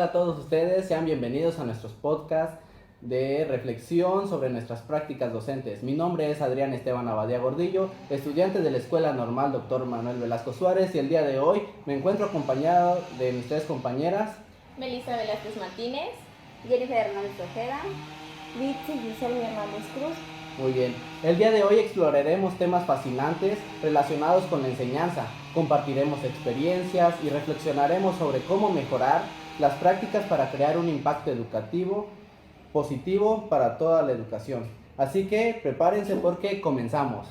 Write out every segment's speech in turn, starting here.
tal a todos ustedes? Sean bienvenidos a nuestros podcasts de reflexión sobre nuestras prácticas docentes. Mi nombre es Adrián Esteban Abadía Gordillo, estudiante de la Escuela Normal Dr. Manuel Velasco Suárez, y el día de hoy me encuentro acompañado de mis tres compañeras. Melissa Velázquez Martínez, Jennifer Hernández Ojeda, Litsi Giselle Hernández Cruz. Muy bien, el día de hoy exploraremos temas fascinantes relacionados con la enseñanza, compartiremos experiencias y reflexionaremos sobre cómo mejorar las prácticas para crear un impacto educativo positivo para toda la educación. Así que prepárense porque comenzamos.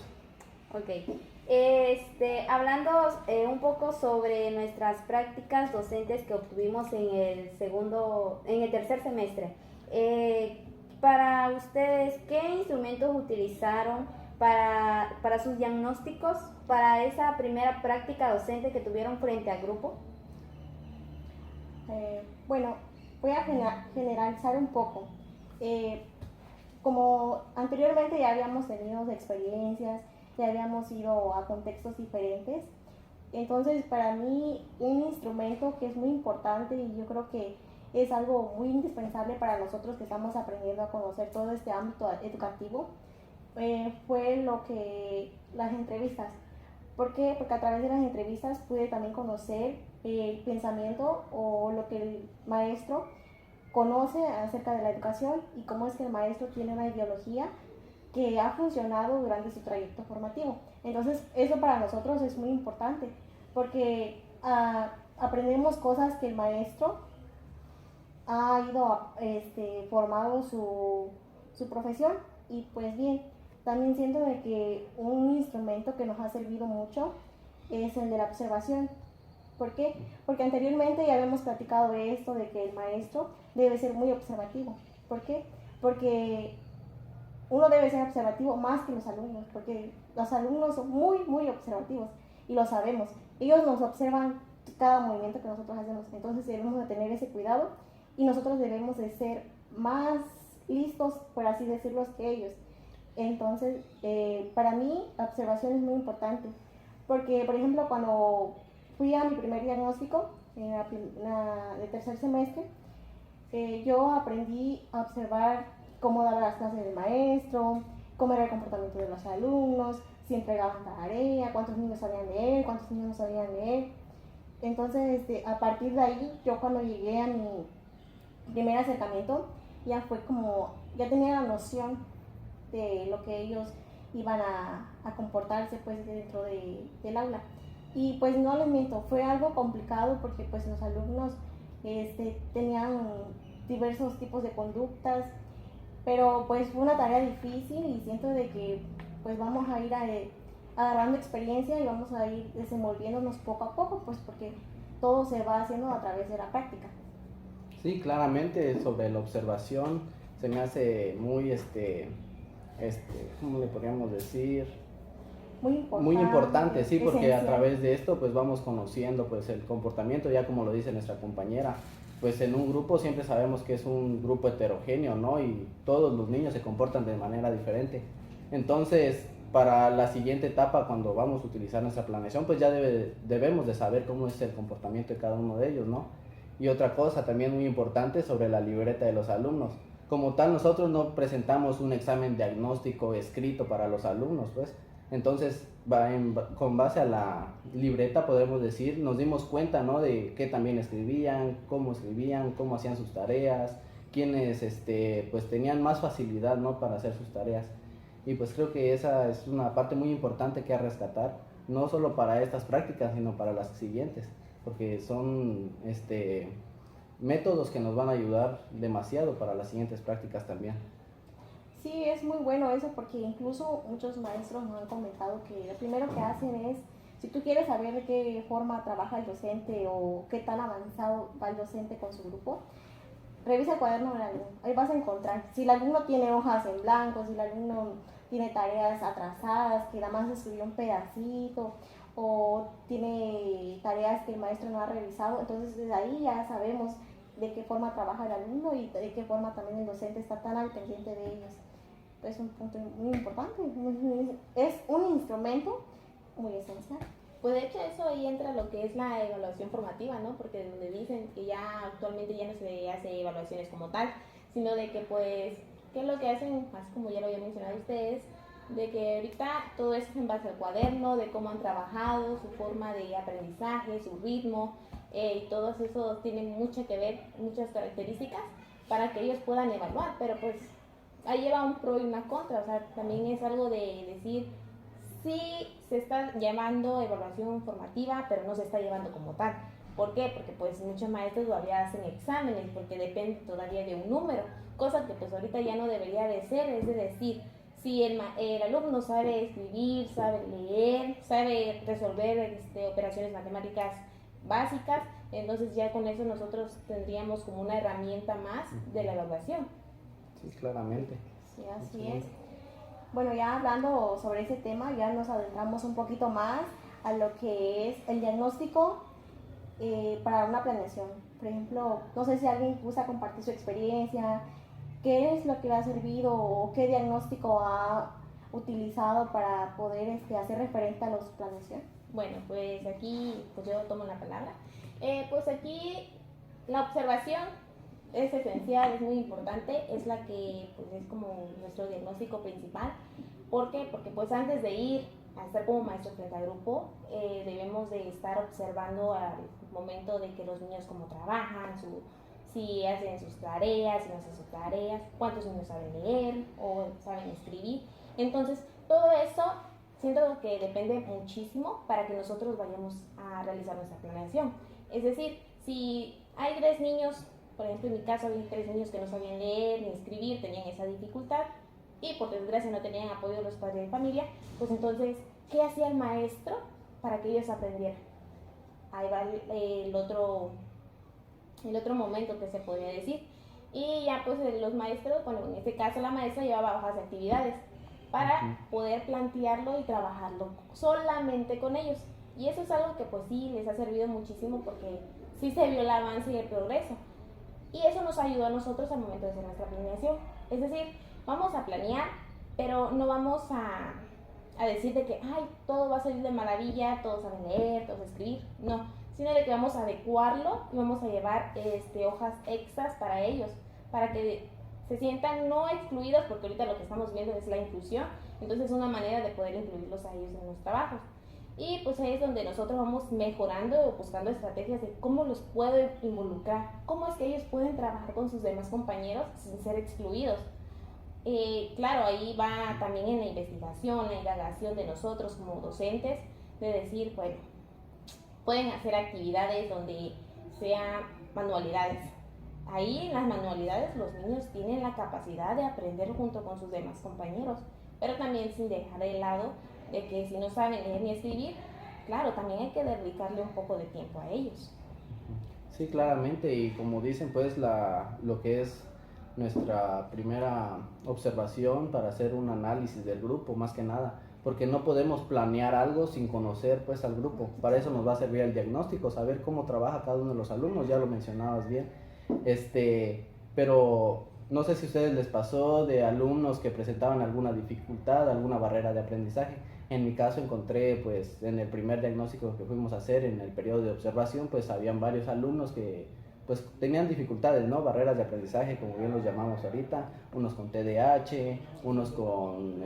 Ok. Hablando un poco sobre nuestras prácticas docentes que obtuvimos en el tercer semestre. Para ustedes, ¿qué instrumentos utilizaron para sus diagnósticos, para esa primera práctica docente que tuvieron frente al grupo? Bueno, voy a generalizar un poco. Como anteriormente ya habíamos tenido experiencias, ya habíamos ido a contextos diferentes, entonces para mí un instrumento que es muy importante y yo creo que es algo muy indispensable para nosotros que estamos aprendiendo a conocer todo este ámbito educativo, fue las entrevistas. ¿Por qué? Porque a través de las entrevistas pude también conocer el pensamiento o lo que el maestro conoce acerca de la educación y cómo es que el maestro tiene una ideología que ha funcionado durante su trayecto formativo. Entonces, eso para nosotros es muy importante porque aprendemos cosas que el maestro ha ido formado su profesión. Y pues bien, también siento de que un instrumento que nos ha servido mucho es el de la observación. ¿Por qué? Porque anteriormente ya habíamos platicado de esto, de que el maestro debe ser muy observativo. ¿Por qué? Porque uno debe ser observativo más que los alumnos, porque los alumnos son muy, muy observativos y lo sabemos. Ellos nos observan cada movimiento que nosotros hacemos, entonces debemos de tener ese cuidado y nosotros debemos de ser más listos, por así decirlo, que ellos. Entonces, para mí, la observación es muy importante, porque, por ejemplo, cuando fui a mi primer diagnóstico de tercer semestre, yo aprendí a observar cómo daba las clases del maestro, cómo era el comportamiento de los alumnos, si entregaban tarea, cuántos niños sabían leer, cuántos niños no sabían leer. Entonces, a partir de ahí, yo cuando llegué a mi primer acercamiento, ya fue como, ya tenía la noción de lo que ellos iban a comportarse pues dentro del aula. Y pues no les miento, fue algo complicado porque pues los alumnos tenían diversos tipos de conductas, pero pues fue una tarea difícil y siento de que pues vamos a ir agarrando experiencia y vamos a ir desenvolviéndonos poco a poco, pues porque todo se va haciendo a través de la práctica. Sí, claramente sobre la observación se me hace muy, ¿cómo le podríamos decir? Muy importante, sí, porque esencial. a través de esto pues vamos conociendo pues el comportamiento, ya como lo dice nuestra compañera, pues en un grupo siempre sabemos que es un grupo heterogéneo, ¿no? Y todos los niños se comportan de manera diferente. Entonces, para la siguiente etapa, cuando vamos a utilizar nuestra planeación, pues ya debemos de saber cómo es el comportamiento de cada uno de ellos, ¿no? Y otra cosa también muy importante sobre la libreta de los alumnos. Como tal, nosotros no presentamos un examen diagnóstico escrito para los alumnos, pues. Entonces, con base a la libreta, podemos decir, nos dimos cuenta, ¿no? De qué también escribían, cómo hacían sus tareas, quiénes, pues tenían más facilidad, ¿no? Para hacer sus tareas. Y pues creo que esa es una parte muy importante que rescatar, no solo para estas prácticas, sino para las siguientes, porque son, métodos que nos van a ayudar demasiado para las siguientes prácticas también. Sí, es muy bueno eso porque incluso muchos maestros nos han comentado que lo primero que hacen es, si tú quieres saber de qué forma trabaja el docente o qué tan avanzado va el docente con su grupo, revisa el cuaderno del alumno. Ahí vas a encontrar si el alumno tiene hojas en blanco, si el alumno tiene tareas atrasadas, que nada más escribió un pedacito, o tiene tareas que el maestro no ha revisado. Entonces desde ahí ya sabemos de qué forma trabaja el alumno y de qué forma también el docente está tan al pendiente de ellos. Es un punto muy importante, es un instrumento muy esencial. Pues de hecho eso ahí entra lo que es la evaluación formativa, ¿no? Porque donde dicen que ya actualmente ya no se hace evaluaciones como tal, sino de que pues, ¿qué es lo que hacen? Así como ya lo había mencionado ustedes, de que ahorita todo eso es en base al cuaderno, de cómo han trabajado, su forma de aprendizaje, su ritmo, y todos esos tienen mucho que ver, muchas características para que ellos puedan evaluar, pero pues ahí lleva un pro y una contra, o sea, también es algo de decir, sí se está llamando evaluación formativa, pero no se está llevando como tal. ¿Por qué? Porque pues muchos maestros todavía hacen exámenes, porque depende todavía de un número, cosa que pues ahorita ya no debería de ser, es de decir, si el alumno sabe escribir, sabe leer, sabe resolver operaciones matemáticas básicas, entonces ya con eso nosotros tendríamos como una herramienta más de la evaluación. Sí, claramente. Sí, así es. Bueno, ya hablando sobre ese tema, ya nos adentramos un poquito más a lo que es el diagnóstico para una planeación. Por ejemplo, no sé si alguien gusta compartir su experiencia, qué es lo que le ha servido o qué diagnóstico ha utilizado para poder hacer referente a los planeación. Bueno, pues aquí pues yo tomo la palabra. Pues aquí la observación es esencial, es muy importante, es la que pues es como nuestro diagnóstico principal. ¿Por qué? Porque pues antes de ir a estar como maestro frente al grupo, debemos de estar observando al momento de que los niños cómo trabajan, si hacen sus tareas, si no hacen sus tareas, cuántos niños saben leer o saben escribir. Entonces, todo eso siento que depende muchísimo para que nosotros vayamos a realizar nuestra planeación. Es decir, si hay 3 niños, por ejemplo en mi caso había 3 niños que no sabían leer ni escribir, tenían esa dificultad y por desgracia no tenían apoyo de los padres de familia, pues entonces, ¿qué hacía el maestro para que ellos aprendieran? Ahí va el otro momento que se podría decir. Y ya pues los maestros, bueno, en este caso la maestra llevaba hojas de actividades para poder plantearlo y trabajarlo solamente con ellos. Y eso es algo que pues sí les ha servido muchísimo porque sí se vio el avance y el progreso. Y eso nos ayudó a nosotros al momento de hacer nuestra planeación. Es decir, vamos a planear, pero no vamos a decir de que, ay, todo va a salir de maravilla, todos saben leer, todos escribir. No, sino de que vamos a adecuarlo y vamos a llevar hojas extras para ellos, para que se sientan no excluidos, porque ahorita lo que estamos viendo es la inclusión, entonces es una manera de poder incluirlos a ellos en los trabajos. Y pues ahí es donde nosotros vamos mejorando o buscando estrategias de cómo los puedo involucrar, cómo es que ellos pueden trabajar con sus demás compañeros sin ser excluidos. Claro, ahí va también en la investigación, la indagación de nosotros como docentes, de decir, bueno, pueden hacer actividades donde sean manualidades. Ahí en las manualidades los niños tienen la capacidad de aprender junto con sus demás compañeros, pero también sin dejar de lado de que si no saben leer ni escribir, claro, también hay que dedicarle un poco de tiempo a ellos. Sí, claramente, y como dicen, pues lo que es nuestra primera observación para hacer un análisis del grupo, más que nada, porque no podemos planear algo sin conocer pues al grupo. Para eso nos va a servir el diagnóstico, saber cómo trabaja cada uno de los alumnos, ya lo mencionabas bien. Pero no sé si a ustedes les pasó de alumnos que presentaban alguna dificultad, alguna barrera de aprendizaje. En mi caso encontré, pues, en el primer diagnóstico que fuimos a hacer, en el periodo de observación, pues, habían varios alumnos que, pues, tenían dificultades, ¿no? Barreras de aprendizaje, como bien los llamamos ahorita, unos con TDAH, unos con,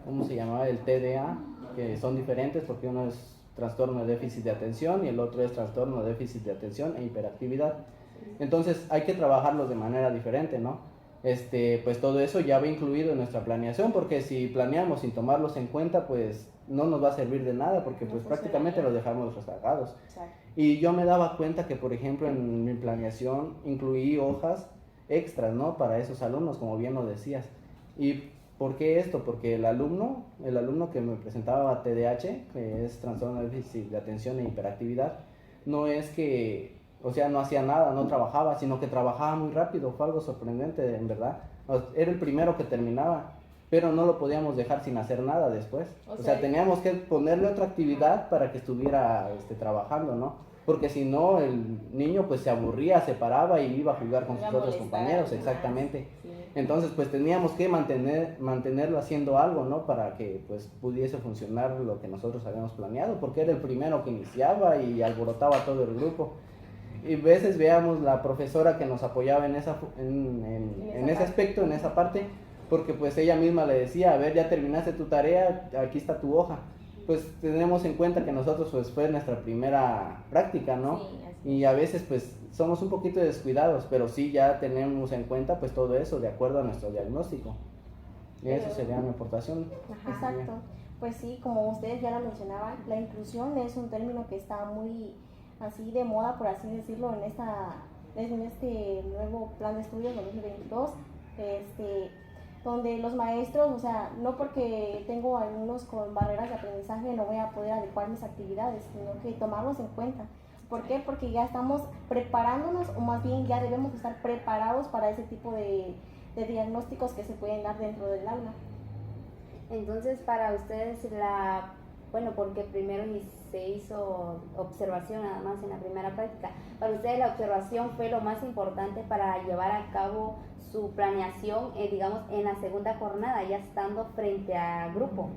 ¿cómo se llamaba? El TDA, que son diferentes porque uno es trastorno de déficit de atención y el otro es trastorno de déficit de atención e hiperactividad. Entonces hay que trabajarlos de manera diferente, ¿no? Pues todo eso ya va incluido en nuestra planeación, porque si planeamos sin tomarlos en cuenta, pues no nos va a servir de nada, porque pues prácticamente los dejamos rezagados. Y yo me daba cuenta que, por ejemplo, en mi planeación incluí hojas extras, ¿no? Para esos alumnos, como bien lo decías. ¿Y por qué esto? Porque el alumno que me presentaba TDAH, que es trastorno de déficit de atención e hiperactividad, no es que, o sea, no hacía nada, no trabajaba, sino que trabajaba muy rápido. Fue algo sorprendente, en verdad. Era el primero que terminaba, pero no lo podíamos dejar sin hacer nada después. O sea, teníamos que ponerle otra actividad para que estuviera trabajando, ¿no? porque si no el niño pues se aburría, se paraba y iba a jugar con Iba a sus otros molestar a compañeros, los demás. exactamente. Sí. Entonces pues teníamos que mantenerlo haciendo algo, ¿no? Para que pues pudiese funcionar lo que nosotros habíamos planeado, porque era el primero que iniciaba y alborotaba a todo el grupo. Y veces veamos la profesora que nos apoyaba en ese aspecto, en esa parte, porque pues ella misma le decía, a ver, ya terminaste tu tarea, aquí está tu hoja. Pues tenemos en cuenta que nosotros pues fue nuestra primera práctica, ¿no? Sí, así Y a veces pues somos un poquito descuidados, pero sí ya tenemos en cuenta pues todo eso de acuerdo a nuestro diagnóstico. Y esa sería mi aportación. Ajá. Exacto. Pues sí, como ustedes ya lo mencionaban, la inclusión es un término que está muy así de moda, por así decirlo, en este nuevo plan de estudios 2022, donde los maestros, o sea, no porque tengo alumnos con barreras de aprendizaje no voy a poder adecuar mis actividades, sino que tomarlos en cuenta. ¿Por qué? Porque ya estamos preparándonos, o más bien ya debemos estar preparados para ese tipo de diagnósticos que se pueden dar dentro del aula. Entonces, para ustedes bueno, porque primero se hizo observación nada más en la primera práctica, para ustedes la observación fue lo más importante para llevar a cabo su planeación, digamos, en la segunda jornada, ya estando frente a grupo.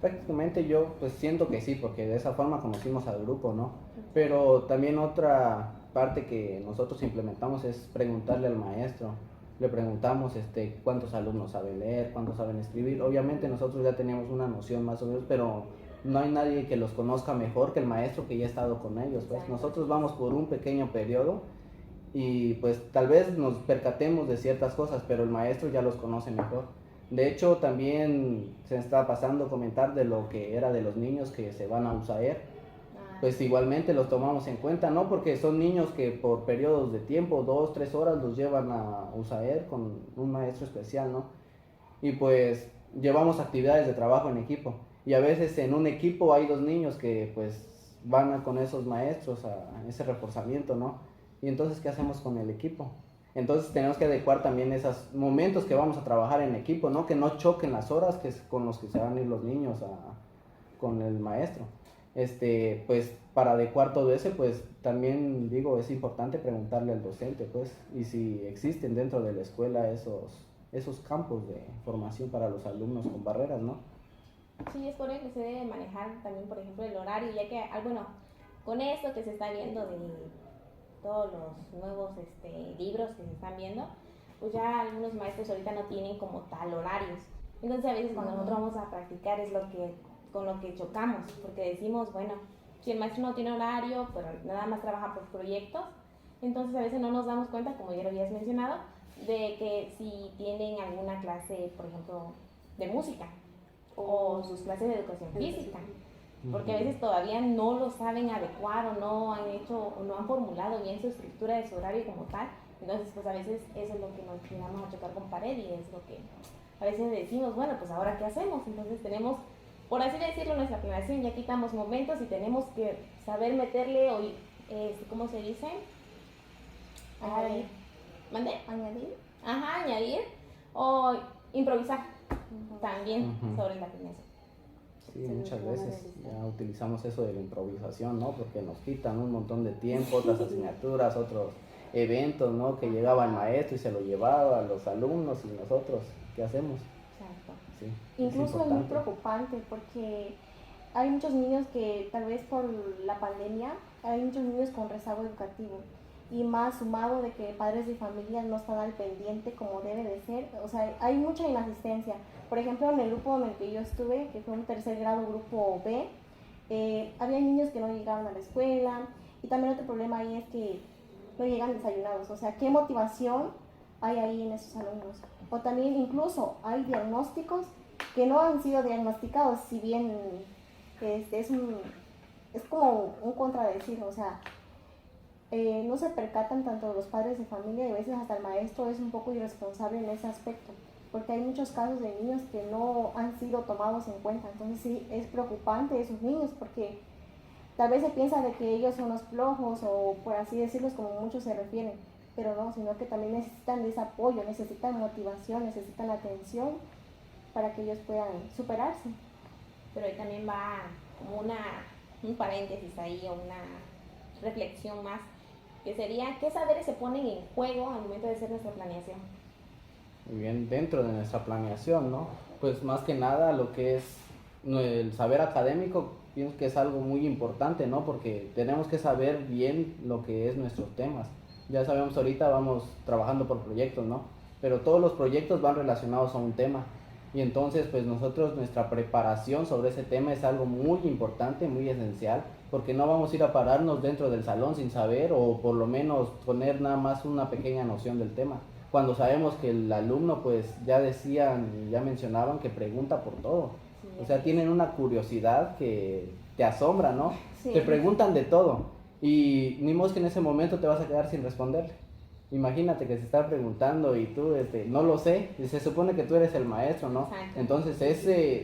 Prácticamente yo pues siento que sí, porque de esa forma conocimos al grupo, ¿no? Pero también otra parte que nosotros implementamos es preguntarle al maestro. Le preguntamos cuántos alumnos saben leer, cuántos saben escribir. Obviamente nosotros ya teníamos una noción más o menos, pero no hay nadie que los conozca mejor que el maestro que ya ha estado con ellos. Pues nosotros vamos por un pequeño periodo y pues tal vez nos percatemos de ciertas cosas, pero el maestro ya los conoce mejor. De hecho, también se está pasando a comentar de lo que era de los niños que se van a USAER. Pues igualmente los tomamos en cuenta, ¿no? Porque son niños que por periodos de tiempo, 2, 3 horas, los llevan a USAER con un maestro especial, ¿no? Y pues llevamos actividades de trabajo en equipo. Y a veces en un equipo hay 2 niños que pues van con esos maestros a ese reforzamiento, ¿no? Y entonces, ¿qué hacemos con el equipo? Entonces tenemos que adecuar también esos momentos que vamos a trabajar en equipo, ¿no? Que no choquen las horas con los que se van a ir los niños con el maestro. Pues para adecuar todo eso, pues también digo, es importante preguntarle al docente, pues, y si existen dentro de la escuela esos campos de formación para los alumnos con barreras, ¿no? Sí, es correcto, se debe manejar también, por ejemplo, el horario, ya que, bueno, con esto que se está viendo de todos los nuevos libros que se están viendo, pues ya algunos maestros ahorita no tienen como tal horarios. Entonces a veces cuando nosotros vamos a practicar es con lo que chocamos, porque decimos, bueno, si el maestro no tiene horario, pero nada más trabaja por proyectos, entonces a veces no nos damos cuenta, como ya lo habías mencionado, de que si tienen alguna clase, por ejemplo, de música o sus clases de educación física, porque a veces todavía no lo saben adecuar o no han hecho o no han formulado bien su estructura de su horario como tal. Entonces pues a veces eso es lo que nos llegamos a chocar con pared y es lo que a veces decimos, bueno, pues ahora qué hacemos. Entonces tenemos, por así decirlo, nuestra planeación, ya quitamos momentos y tenemos que saber meterle, ¿cómo se dice? Añadir. ¿Mande? Añadir. Ajá, añadir o improvisar también sobre la planeación. Sí, muchas veces ya utilizamos eso de la improvisación, ¿no? Porque nos quitan un montón de tiempo, otras asignaturas, otros eventos, ¿no? Que llegaba el maestro y se lo llevaba a los alumnos y nosotros, ¿qué hacemos? Exacto. Sí, Incluso es muy preocupante porque hay muchos niños que tal vez por la pandemia, hay muchos niños con rezago educativo y más sumado de que padres de familia no están al pendiente como debe de ser, o sea, hay mucha inasistencia. Por ejemplo, en el grupo en el que yo estuve, que fue un tercer grado, grupo B, había niños que no llegaban a la escuela y también otro problema ahí es que no llegan desayunados, o sea, ¿qué motivación hay ahí en esos alumnos? O también incluso hay diagnósticos que no han sido diagnosticados, si bien es como un contradecir, o sea, no se percatan tanto los padres de familia y a veces hasta el maestro es un poco irresponsable en ese aspecto, porque hay muchos casos de niños que no han sido tomados en cuenta. Entonces sí, es preocupante esos niños porque tal vez se piensa de que ellos son los flojos o por así decirlo como muchos se refieren, pero no, sino que también necesitan de ese apoyo, necesitan motivación, necesitan atención para que ellos puedan superarse. Pero ahí también va como un paréntesis ahí o reflexión más, que sería, ¿qué saberes se ponen en juego al momento de hacer nuestra planeación? Muy bien, dentro de nuestra planeación, ¿no? Pues más que nada lo que es el saber académico, pienso que es algo muy importante, ¿no? Porque tenemos que saber bien lo que es nuestros temas. Ya sabemos, ahorita vamos trabajando por proyectos, ¿no? Pero todos los proyectos van relacionados a un tema. Y entonces, pues nosotros, nuestra preparación sobre ese tema es algo muy importante, muy esencial, porque no vamos a ir a pararnos dentro del salón sin saber, o por lo menos poner nada más una pequeña noción del tema. Cuando sabemos que el alumno, pues ya decían, ya mencionaban que pregunta por todo. Sí, O sea, tienen una curiosidad que te asombra, ¿no? Sí. Te preguntan de todo. Y ni modo que en ese momento te vas a quedar sin responderle. Imagínate que se está preguntando y tú no lo sé, y se supone que tú eres el maestro, ¿no? Exacto. Entonces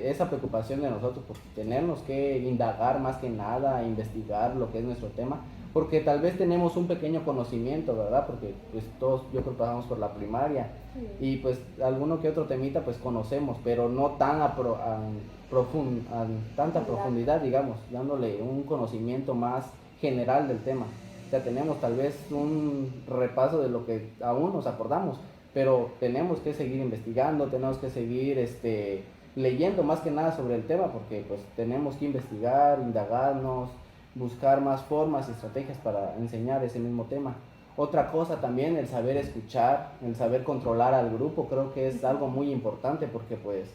esa preocupación de nosotros, pues tenemos que indagar más que nada, investigar lo que es nuestro tema, porque tal vez tenemos un pequeño conocimiento, ¿verdad? Porque pues todos yo creo que pasamos por la primaria Sí. y pues alguno que otro temita pues conocemos, pero no tan a tanta profundidad, digamos, dándole un conocimiento más general del tema. O sea, tenemos tal vez un repaso de lo que aún nos acordamos, pero tenemos que seguir investigando, tenemos que seguir leyendo más que nada sobre el tema, porque pues tenemos que investigar, indagarnos, buscar más formas y estrategias para enseñar ese mismo tema. Otra cosa también, el saber escuchar, el saber controlar al grupo, creo que es algo muy importante, porque pues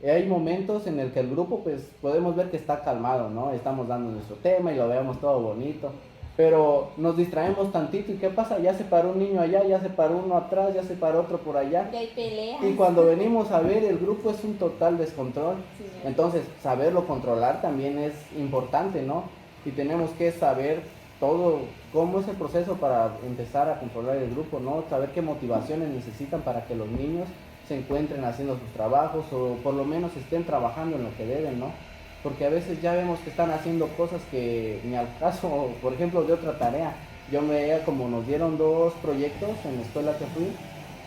hay momentos en el que el grupo pues podemos ver que está calmado, ¿no? Estamos dando nuestro tema y lo vemos todo bonito, pero nos distraemos tantito y ¿qué pasa? Ya se paró un niño allá, ya se paró uno atrás, ya se paró otro por allá. Y hay peleas. Y cuando venimos a ver, el grupo es un total descontrol. Sí. Entonces, saberlo controlar también es importante, ¿no? Y tenemos que saber todo, cómo es el proceso para empezar a controlar el grupo, ¿no? Saber qué motivaciones necesitan para que los niños se encuentren haciendo sus trabajos, o por lo menos estén trabajando en lo que deben, ¿no? Porque a veces ya vemos que están haciendo cosas que ni al caso, por ejemplo, de otra tarea. Yo me veía como nos dieron 2 proyectos en la escuela que fui,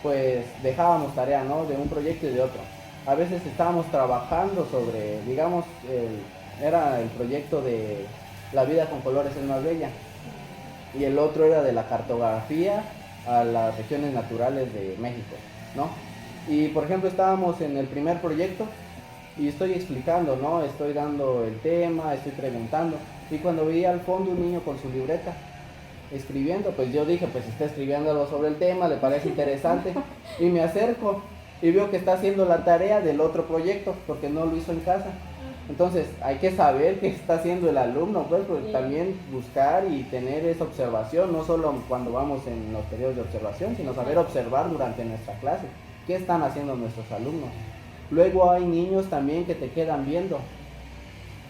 pues dejábamos tarea, ¿no? De un proyecto y de otro. A veces estábamos trabajando sobre, digamos, era el proyecto de La vida con colores es más bella, y el otro era de la cartografía a las regiones naturales de México, ¿no? Y por ejemplo estábamos en el primer proyecto y estoy explicando, ¿no? Estoy dando el tema, estoy preguntando, y cuando veía al fondo un niño con su libreta escribiendo, pues yo dije, pues está escribiéndolo sobre el tema, le parece interesante, y me acerco y veo que está haciendo la tarea del otro proyecto, porque no lo hizo en casa. Entonces hay que saber qué está haciendo el alumno, pues también buscar y tener esa observación, no solo cuando vamos en los periodos de observación, sino saber observar durante nuestra clase, qué están haciendo nuestros alumnos. Luego hay niños también que te quedan viendo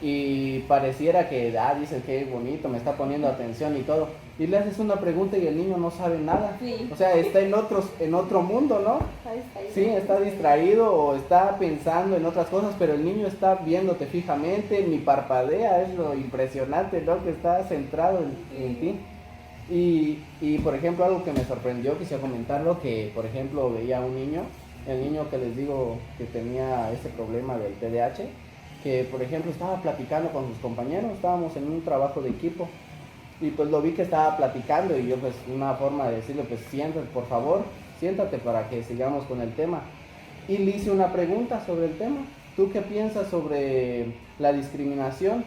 y pareciera que, dicen que bonito, me está poniendo atención y todo, y le haces una pregunta y el niño no sabe nada. Sí. O sea, está en otro mundo, ¿no? Sí, está distraído o está pensando en otras cosas, pero el niño está viéndote fijamente, ni parpadea, es lo impresionante, ¿no? Que está centrado en ti. Y por ejemplo, algo que me sorprendió, quisiera comentarlo, que por ejemplo veía a un niño, el niño que les digo que tenía ese problema del TDAH, que por ejemplo estaba platicando con sus compañeros, estábamos en un trabajo de equipo, y pues lo vi que estaba platicando, y yo pues una forma de decirle, pues siéntate, por favor, siéntate para que sigamos con el tema. Y le hice una pregunta sobre el tema, ¿tú qué piensas sobre la discriminación?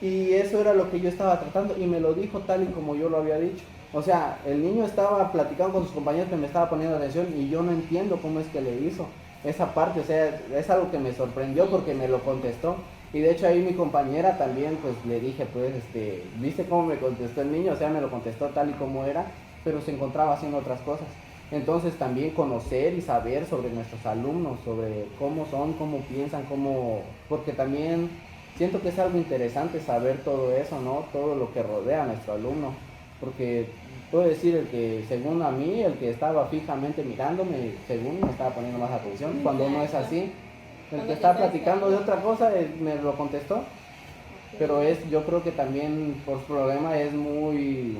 Y eso era lo que yo estaba tratando, y me lo dijo tal y como yo lo había dicho. O sea, el niño estaba platicando con sus compañeros que me estaba poniendo atención, y yo no entiendo cómo es que le hizo esa parte. O sea, es algo que me sorprendió porque me lo contestó. Y de hecho ahí mi compañera también, pues le dije, pues, ¿viste cómo me contestó el niño? O sea, me lo contestó tal y como era, pero se encontraba haciendo otras cosas. Entonces también conocer y saber sobre nuestros alumnos, sobre cómo son, cómo piensan, porque también siento que es algo interesante saber todo eso, ¿no? Todo lo que rodea a nuestro alumno, porque puedo decir el que, según a mí, el que estaba fijamente mirándome, según me estaba poniendo más atención, cuando no es así. El que está platicando de otra cosa me lo contestó, pero yo creo que también por su problema es muy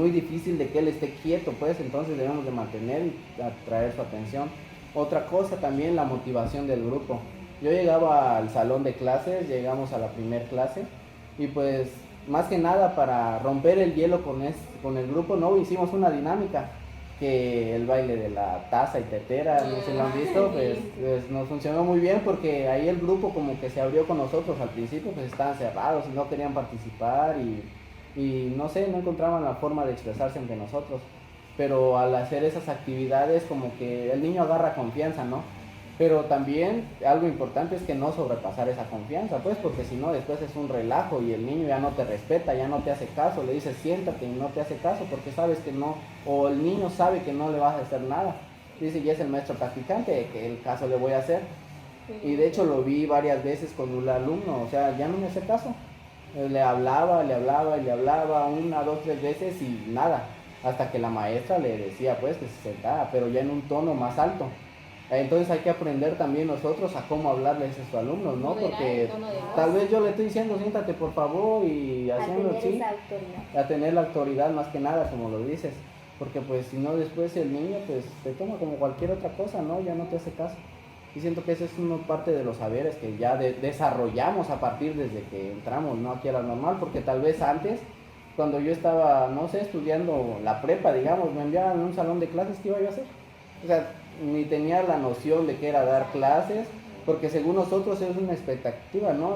difícil de que él esté quieto, pues entonces debemos de mantener y atraer su atención. Otra cosa también, la motivación del grupo. Yo llegaba al salón de clases, llegamos a la primer clase, y pues más que nada para romper el hielo con el grupo, ¿no? Hicimos una dinámica, que el baile de la taza y tetera, no sé si lo han visto, pues nos funcionó muy bien porque ahí el grupo como que se abrió con nosotros. Al principio pues estaban cerrados y no querían participar y no sé, no encontraban la forma de expresarse entre nosotros, pero al hacer esas actividades como que el niño agarra confianza, ¿no? Pero también algo importante es que no sobrepasar esa confianza, pues, porque si no después es un relajo y el niño ya no te respeta, ya no te hace caso, le dices siéntate y no te hace caso porque sabes que no, o el niño sabe que no le vas a hacer nada. Dice, y es el maestro practicante, que el caso le voy a hacer. Y de hecho lo vi varias veces con un alumno, o sea, ya no me hace caso. Le hablaba, una, dos, tres veces y nada, hasta que la maestra le decía pues que se sentara, pero ya en un tono más alto. Entonces hay que aprender también nosotros a cómo hablarles a esos alumnos, ¿no? Porque tal vez yo le estoy diciendo siéntate por favor y haciendo así, a tener la autoridad más que nada, como lo dices, porque pues si no después el niño pues te toma como cualquier otra cosa, ¿no? Ya no te hace caso. Y siento que esa es una parte de los saberes que ya desarrollamos a partir desde que entramos, ¿no? Aquí a la normal, porque tal vez antes, cuando yo estaba, no sé, estudiando la prepa, digamos, me enviaban a un salón de clases, ¿qué iba yo a hacer? O sea, ni tenía la noción de qué era dar clases, porque según nosotros es una expectativa, ¿no?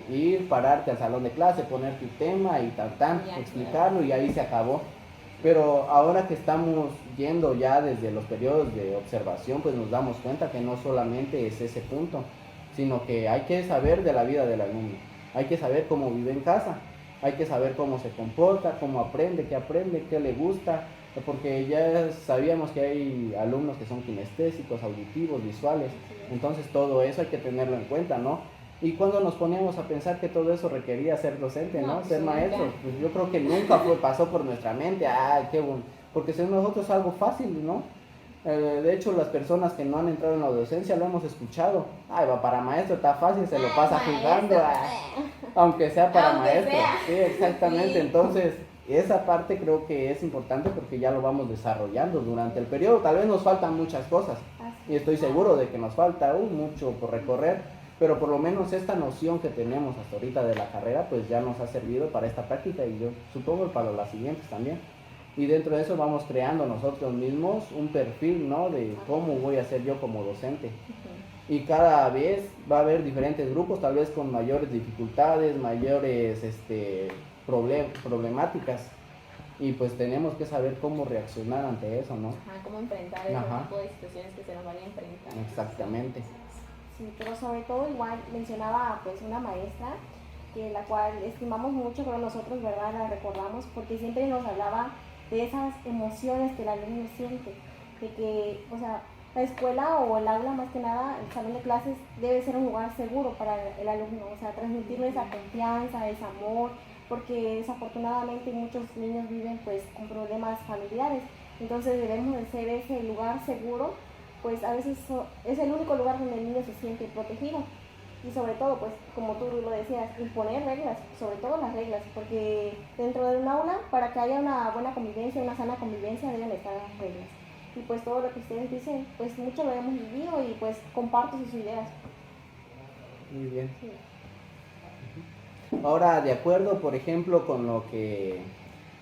Ir, pararte al salón de clase, poner tu tema y explicarlo y ahí se acabó. Pero ahora que estamos yendo ya desde los periodos de observación, pues nos damos cuenta que no solamente es ese punto, sino que hay que saber de la vida del alumno, hay que saber cómo vive en casa, hay que saber cómo se comporta, cómo aprende, qué le gusta, porque ya sabíamos que hay alumnos que son kinestésicos, auditivos, visuales, entonces todo eso hay que tenerlo en cuenta, ¿no? Y cuando nos poníamos a pensar que todo eso requería ser docente, ¿no? Ser maestro, pues yo creo que nunca pasó por nuestra mente, ay, qué bueno, porque según nosotros es algo fácil, ¿no? De hecho, las personas que no han entrado en la docencia lo hemos escuchado, ay, va para maestro, está fácil, se lo pasa jugando, aunque sea para maestro, sí, exactamente, entonces esa parte creo que es importante porque ya lo vamos desarrollando durante el periodo. Tal vez nos faltan muchas cosas y estoy seguro de que nos falta mucho por recorrer, pero por lo menos esta noción que tenemos hasta ahorita de la carrera pues ya nos ha servido para esta práctica y yo supongo para las siguientes también. Y dentro de eso vamos creando nosotros mismos un perfil, ¿no? De cómo voy a ser yo como docente. Y cada vez va a haber diferentes grupos, tal vez con mayores dificultades, mayores problemáticas, y pues tenemos que saber cómo reaccionar ante eso, ¿no? Cómo enfrentar ese tipo de situaciones que se nos van a enfrentar. Exactamente. Sí, pero sobre todo igual mencionaba pues una maestra que la cual estimamos mucho, pero nosotros, ¿verdad?, la recordamos porque siempre nos hablaba de esas emociones que el alumno siente, de que, o sea, la escuela o el aula, más que nada, el salón de clases debe ser un lugar seguro para el alumno, o sea, transmitirle esa confianza, ese amor, porque desafortunadamente muchos niños viven pues con problemas familiares, entonces debemos de ser ese lugar seguro, pues a veces es el único lugar donde el niño se siente protegido. Y sobre todo, pues como tú lo decías, imponer reglas, sobre todo las reglas, porque dentro de un aula, para que haya una buena convivencia, una sana convivencia, deben estar las reglas. Y pues todo lo que ustedes dicen, pues mucho lo hemos vivido y pues comparto sus ideas. Muy bien. Sí. Ahora, de acuerdo, por ejemplo, con lo que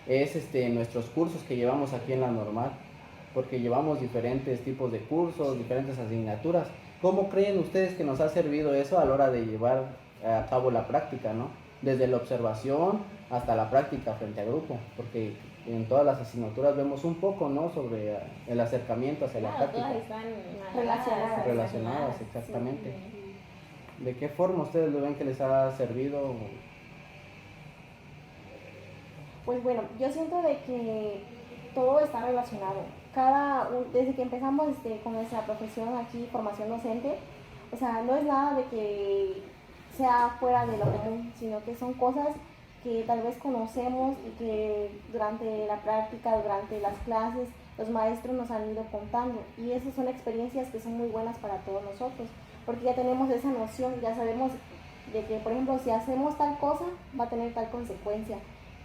es nuestros cursos que llevamos aquí en la normal, porque llevamos diferentes tipos de cursos, diferentes asignaturas. ¿Cómo creen ustedes que nos ha servido eso a la hora de llevar a cabo la práctica, ¿no? Desde la observación hasta la práctica frente a grupo, porque en todas las asignaturas vemos un poco, ¿no?, sobre el acercamiento hacia la práctica. Todas están relacionadas, exactamente. Sí. ¿De qué forma ustedes lo ven que les ha servido? Pues bueno, yo siento de que todo está relacionado. Desde que empezamos con nuestra profesión aquí, formación docente, o sea, no es nada de que sea fuera de lo común, sino que son cosas que tal vez conocemos y que durante la práctica, durante las clases, los maestros nos han ido contando. Y esas son experiencias que son muy buenas para todos nosotros, porque ya tenemos esa noción, ya sabemos de que, por ejemplo, si hacemos tal cosa, va a tener tal consecuencia.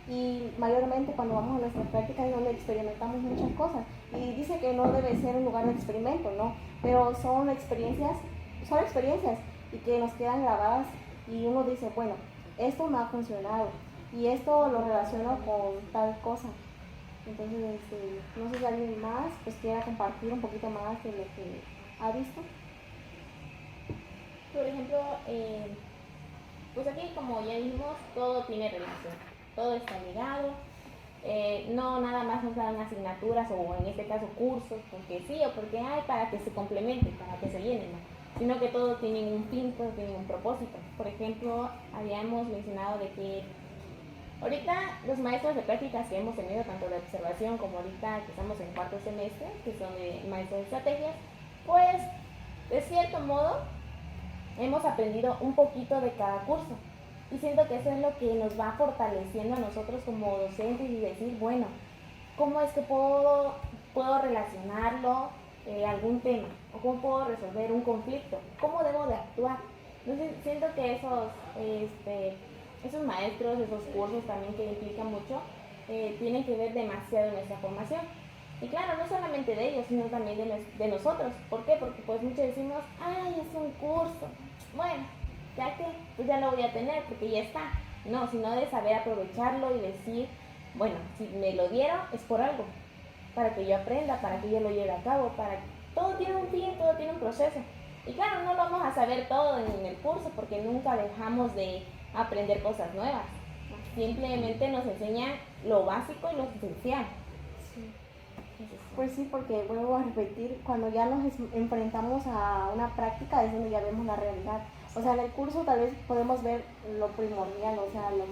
Y mayormente cuando vamos a nuestras prácticas es donde experimentamos muchas cosas. Y dice que no debe ser un lugar de experimento, ¿no? Pero son experiencias y que nos quedan grabadas y uno dice, bueno, esto me ha funcionado. y esto lo relaciono con tal cosa. Entonces, no sé si alguien más pues quiera compartir un poquito más de lo que ha visto. Por ejemplo, pues aquí como ya dijimos, todo tiene relación, todo está ligado. No nada más nos dan asignaturas o en este caso cursos porque sí o porque hay para que se complementen, para que se llenen, ¿no? Sino que todo tiene un fin, todo tiene un propósito. Por ejemplo, habíamos mencionado de que ahorita los maestros de prácticas que hemos tenido, tanto de observación como ahorita que estamos en cuarto semestre, que son de maestros de estrategias, pues de cierto modo hemos aprendido un poquito de cada curso. Y siento que eso es lo que nos va fortaleciendo a nosotros como docentes y decir, bueno, ¿cómo es que puedo relacionarlo algún tema? ¿O cómo puedo resolver un conflicto? ¿Cómo debo de actuar? Entonces siento que esos maestros, esos cursos también que implican mucho, tienen que ver demasiado en nuestra formación. Y claro, no solamente de ellos, sino también de nosotros. ¿Por qué? Porque pues muchos decimos, ay, es un curso. Bueno, ya que pues ya lo voy a tener porque ya está. No, sino de saber aprovecharlo y decir, bueno, si me lo dieron es por algo, para que yo aprenda, para que yo lo lleve a cabo, todo tiene un fin, todo tiene un proceso. Y claro, no lo vamos a saber todo en el curso porque nunca dejamos de aprender cosas nuevas. Simplemente nos enseñan lo básico y lo esencial. Pues sí, porque vuelvo a repetir, cuando ya nos enfrentamos a una práctica es donde ya vemos la realidad. O sea, en el curso tal vez podemos ver lo primordial, o sea, lo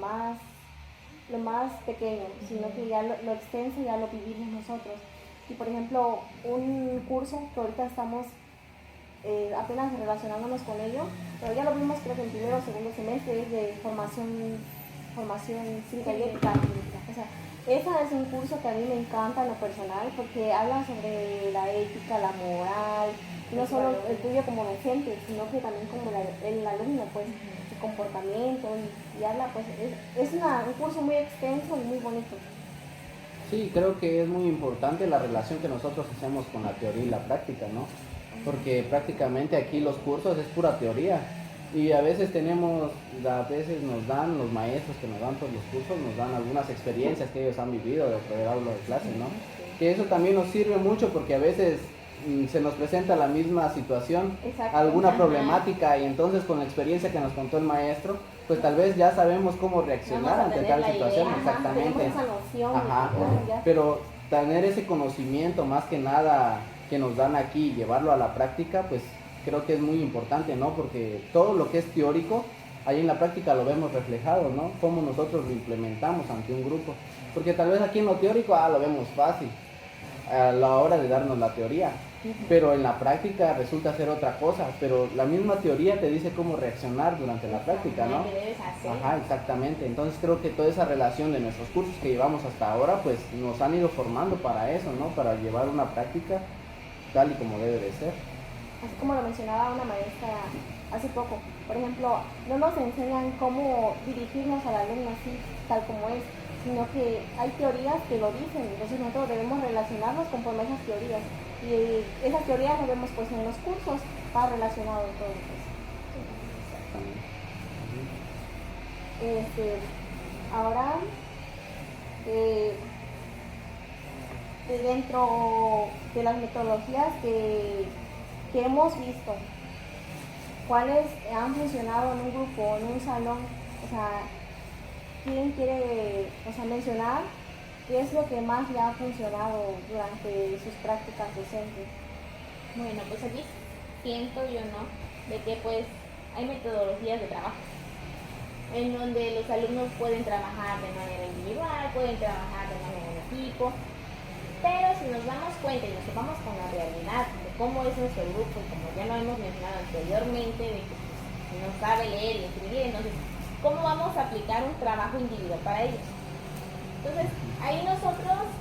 más pequeño, sino que ya lo extenso ya lo vivimos nosotros. Y por ejemplo, un curso que ahorita estamos apenas relacionándonos con ello, pero ya lo vimos creo que en primero o segundo semestre, es de formación cívica y ética. O sea, ese es un curso que a mí me encanta en lo personal porque habla sobre la ética, la moral, no solo el tuyo como docente, sino que también como el alumno, pues, su comportamiento y habla, pues, es un curso muy extenso y muy bonito. Sí, creo que es muy importante la relación que nosotros hacemos con la teoría y la práctica, ¿no? Porque prácticamente aquí los cursos es pura teoría y a veces nos dan los maestros que nos dan todos los cursos, nos dan algunas experiencias que ellos han vivido de poder hablar de clase, ¿no? Que eso también nos sirve mucho porque a veces se nos presenta la misma situación, alguna problemática y entonces con la experiencia que nos contó el maestro, pues tal vez ya sabemos cómo reaccionar ante tal situación, exactamente. Tenemos esa noción. Ajá, pero tener ese conocimiento más que nada que nos dan aquí y llevarlo a la práctica, pues creo que es muy importante, ¿no? Porque todo lo que es teórico, ahí en la práctica lo vemos reflejado, ¿no? Cómo nosotros lo implementamos ante un grupo. Porque tal vez aquí en lo teórico, lo vemos fácil a la hora de darnos la teoría, pero en la práctica resulta ser otra cosa, pero la misma teoría te dice cómo reaccionar durante la práctica, ¿no? ¿Qué debes hacer? Ajá, exactamente. Entonces creo que toda esa relación de nuestros cursos que llevamos hasta ahora, pues nos han ido formando para eso, ¿no? Para llevar una práctica tal y como debe de ser. Así como lo mencionaba una maestra hace poco, por ejemplo, no nos enseñan cómo dirigirnos al alumno así, tal como es, sino que hay teorías que lo dicen, entonces nosotros debemos relacionarnos conforme a esas teorías. Y esas teorías las vemos pues en los cursos, va relacionado todo eso. Ahora, dentro de las metodologías que hemos visto, ¿cuáles han funcionado en un grupo, en un salón? O sea, ¿quién quiere mencionar qué es lo que más le ha funcionado durante sus prácticas docentes? Bueno, pues aquí siento yo, ¿no? De que pues hay metodologías de trabajo en donde los alumnos pueden trabajar de manera individual, pueden trabajar de manera en equipo, pero si nos damos cuenta y nos topamos con la realidad de cómo es nuestro grupo, como ya lo hemos mencionado anteriormente, de que pues, no sabe leer y escribir, entonces, ¿cómo vamos a aplicar un trabajo individual para ellos? Entonces, ahí nosotros,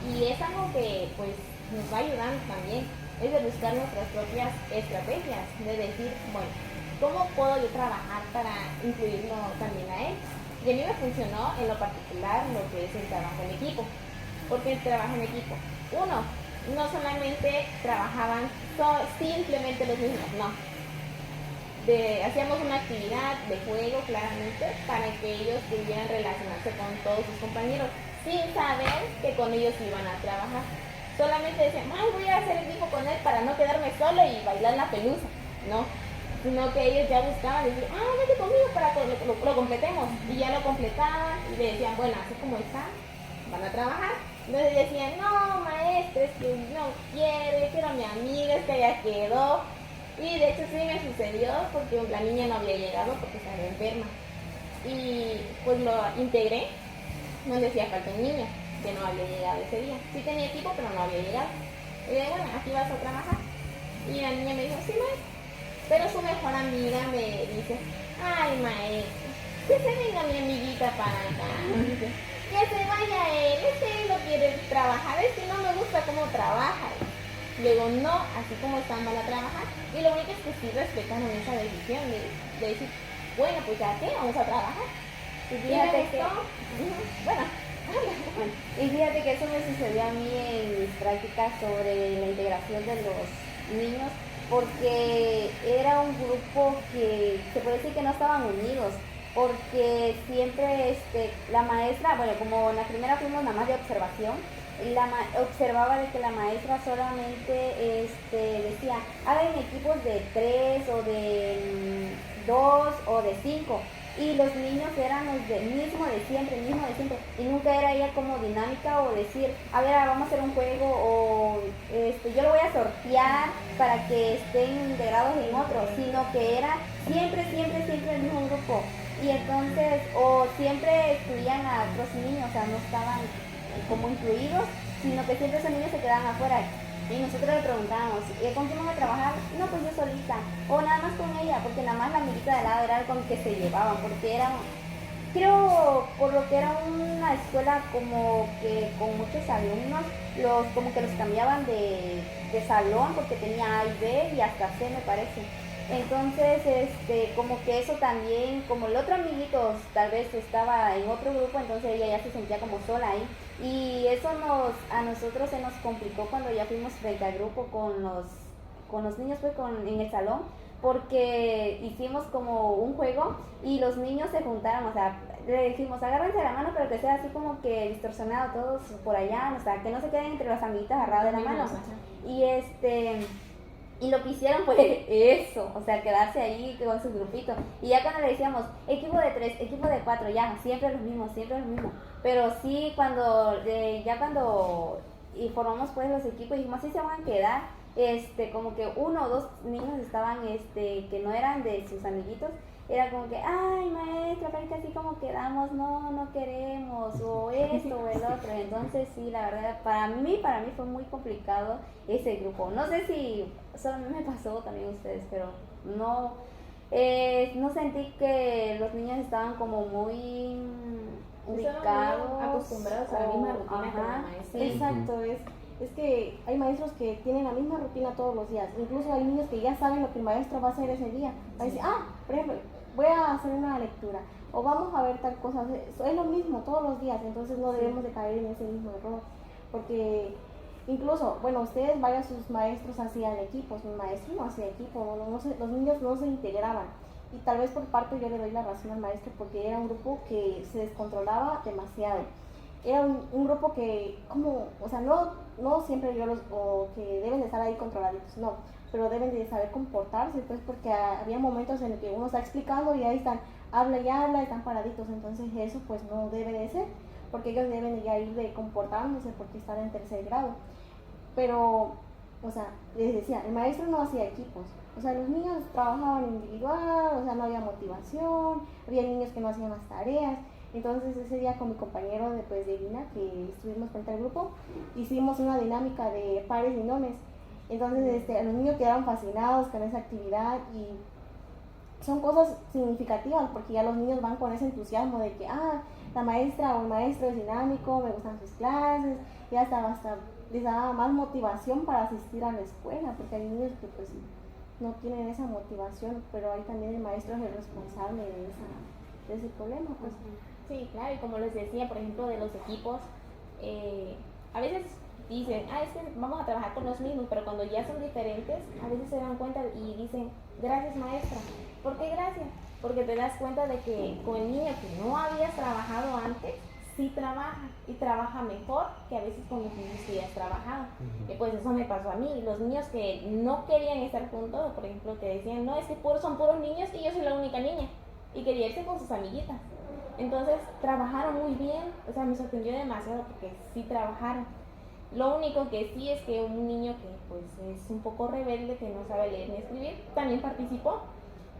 y es algo que pues nos va ayudando también, es de buscar nuestras propias estrategias, de decir, bueno, ¿cómo puedo yo trabajar para incluirlo también a él? Y a mí me funcionó en lo particular lo que es el trabajo en equipo. Porque el trabajo en equipo, uno, no solamente trabajaban simplemente los mismos, no. hacíamos una actividad de juego claramente para que ellos pudieran relacionarse con todos sus compañeros sin saber que con ellos iban a trabajar. Solamente decían, ay, voy a hacer equipo con él para no quedarme solo y bailar la pelusa, ¿no? Sino que ellos ya buscaban decir, vete conmigo para que lo completemos. Y ya lo completaban y le decían, bueno, así como está, van a trabajar. Entonces decían, no, maestra, es que no quiero a mi amiga, es que ya quedó. Y de hecho sí me sucedió porque la niña no había llegado porque estaba enferma. Y pues lo integré, no le hacía falta un niño que no había llegado ese día. Sí tenía equipo, pero no había llegado. Y dije, bueno, aquí vas a trabajar. Y la niña me dijo, sí, maestra. Pero su mejor amiga me dice, ay, maestra, que se venga mi amiguita para acá. Dice, que se vaya él, él no quiere trabajar, es que no me gusta cómo trabaja. Luego, no, así como están van a trabajar. Y lo único es que sí respetaron esa decisión de decir, bueno, pues ya que vamos a trabajar. Y fíjate que, bueno, y fíjate que eso me sucedió a mí en mis prácticas sobre la integración de los niños, porque era un grupo que se puede decir que no estaban unidos, porque siempre la maestra, bueno, como en la primera fuimos nada más de observación, observaba de que la maestra solamente decía, hagan equipos de 3 o de 2 o de 5, y los niños eran los mismo de siempre, y nunca era ella como dinámica o decir, a ver, vamos a hacer un juego, o yo lo voy a sortear para que estén integrados en otro, sino que era siempre el mismo grupo. Y entonces, o siempre excluían a otros niños, o sea, no estaban como incluidos, sino que siempre esos niños se quedaban afuera. Y nosotros le preguntábamos, ¿con quién van a trabajar? No, pues yo solita, o nada más con ella, porque nada más la amiguita de lado era con que se llevaban, porque eran, creo, por lo que era una escuela como que con muchos alumnos, como que los cambiaban de salón, porque tenía A y B y hasta C, me parece. Entonces, como que eso también, como el otro amiguito tal vez estaba en otro grupo, entonces ella ya se sentía como sola ahí. Y eso a nosotros se nos complicó cuando ya fuimos frente al grupo con los niños, pues en el salón, porque hicimos como un juego y los niños se juntaron, o sea, le dijimos, agárrense la mano, pero que sea así como que distorsionado todos por allá, o sea, que no se queden entre las amiguitas agarrados de la mano. Y lo que hicieron fue eso, o sea, quedarse ahí con su grupito. Y ya cuando le decíamos, equipo de 3, equipo de 4, ya, siempre los mismos. Pero sí, cuando y formamos pues los equipos, dijimos, así se van a quedar, como que 1 o 2 niños estaban, que no eran de sus amiguitos, era como que, ay, maestra, pero que así como quedamos, no queremos, o esto o el otro. Entonces sí, la verdad, para mí fue muy complicado ese grupo. No sé si solo a mí me pasó también a ustedes, pero no sentí que los niños estaban como muy ubicados, acostumbrados a la misma rutina que la maestra. Sí. Exacto, es que hay maestros que tienen la misma rutina todos los días. Incluso hay niños que ya saben lo que el maestro va a hacer ese día. Va a decir, por ejemplo, voy a hacer una lectura o vamos a ver tal cosa. Es lo mismo todos los días, entonces no debemos de caer en ese mismo error. Porque incluso, bueno, ustedes vayan, sus maestros hacían equipos, mi maestro no hacía equipo, los niños no se integraban. Y tal vez por parte yo le doy la razón al maestro, porque era un grupo que se descontrolaba demasiado. Era un grupo que, o sea, no siempre o que deben de estar ahí controladitos, no, pero deben de saber comportarse, pues, porque había momentos en los que uno está explicando y ahí están, habla y habla, están paraditos. Entonces eso pues no debe de ser, porque ellos deben de ya ir de comportándose porque están en 3er grado. Pero, o sea, les decía, el maestro no hacía equipos, o sea, los niños trabajaban individual, o sea, no había motivación, había niños que no hacían las tareas. Entonces ese día con mi compañero de Lina, que estuvimos frente al grupo, hicimos una dinámica de pares y nones. Entonces los niños quedaron fascinados con esa actividad y son cosas significativas, porque ya los niños van con ese entusiasmo de que la maestra o el maestro es dinámico, me gustan sus clases, y hasta les da más motivación para asistir a la escuela, porque hay niños que pues no tienen esa motivación, pero ahí también el maestro es el responsable de ese problema, pues. Sí, claro, y como les decía, por ejemplo, de los equipos, a veces dicen, es que vamos a trabajar con los mismos, pero cuando ya son diferentes, a veces se dan cuenta y dicen, gracias maestra. ¿Por qué gracias? Porque te das cuenta de que con el niño que no habías trabajado antes, sí trabaja y trabaja mejor que a veces con los niños que ya has trabajado. Y pues eso me pasó a mí. Los niños que no querían estar juntos, por ejemplo, que decían, no, es que son puros niños y yo soy la única niña. Y quería irse con sus amiguitas. Entonces trabajaron muy bien, o sea, me sorprendió demasiado porque sí trabajaron. Lo único que sí es que un niño que pues es un poco rebelde, que no sabe leer ni escribir, también participó.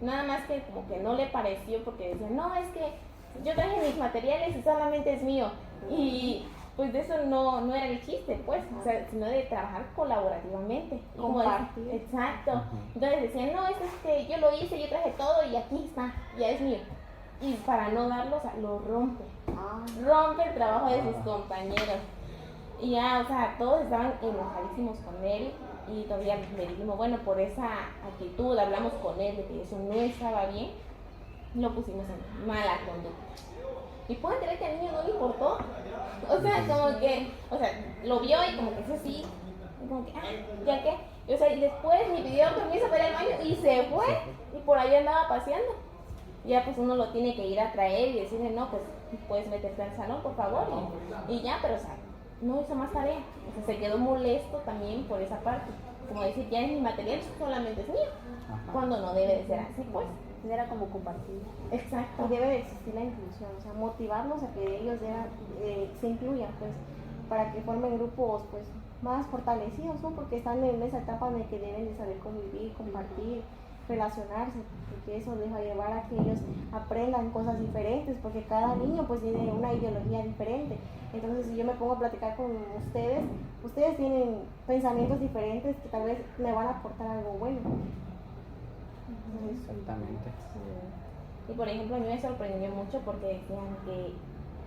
Nada más que como que no le pareció porque decía, no, es que yo traje mis materiales y solamente es mío. Y pues de eso no era el chiste, pues, o sea, sino de trabajar colaborativamente. Compartir. Exacto. Entonces decían, no, esto es que yo lo hice, yo traje todo y aquí está, ya es mío. Y para no darlo, o sea, lo rompe. Rompe el trabajo de sus compañeros. Y ya, o sea, todos estaban enojadísimos con él. Y todavía le dijimos, bueno, por esa actitud, hablamos con él de que eso no estaba bien, lo pusimos en mala conducta. Y pueden creer que al niño no le importó. O sea, como que, o sea, lo vio y como que eso sí, y como que, ya que, o sea, y después me pidió permiso para ir al baño y se fue. Y por ahí andaba paseando. Ya pues uno lo tiene que ir a traer y decirle, no, pues puedes meterte al salón, por favor. Y ya, pero o sea, no hizo más tarea. O sea, se quedó molesto también por esa parte. Como decir, ya es mi material, solamente es mío. Cuando no debe de ser así, pues. Era como compartir. Exacto. Y debe de existir la inclusión, o sea, motivarlos a que ellos se incluyan, pues, para que formen grupos, pues, más fortalecidos, ¿no? Porque están en esa etapa en la que deben de saber convivir, compartir, relacionarse, porque eso les va a llevar a que ellos aprendan cosas diferentes, porque cada niño pues tiene una ideología diferente. Entonces, si yo me pongo a platicar con ustedes tienen pensamientos diferentes que tal vez me van a aportar algo bueno. Exactamente. Sí. Y por ejemplo, a mí me sorprendió mucho porque decían que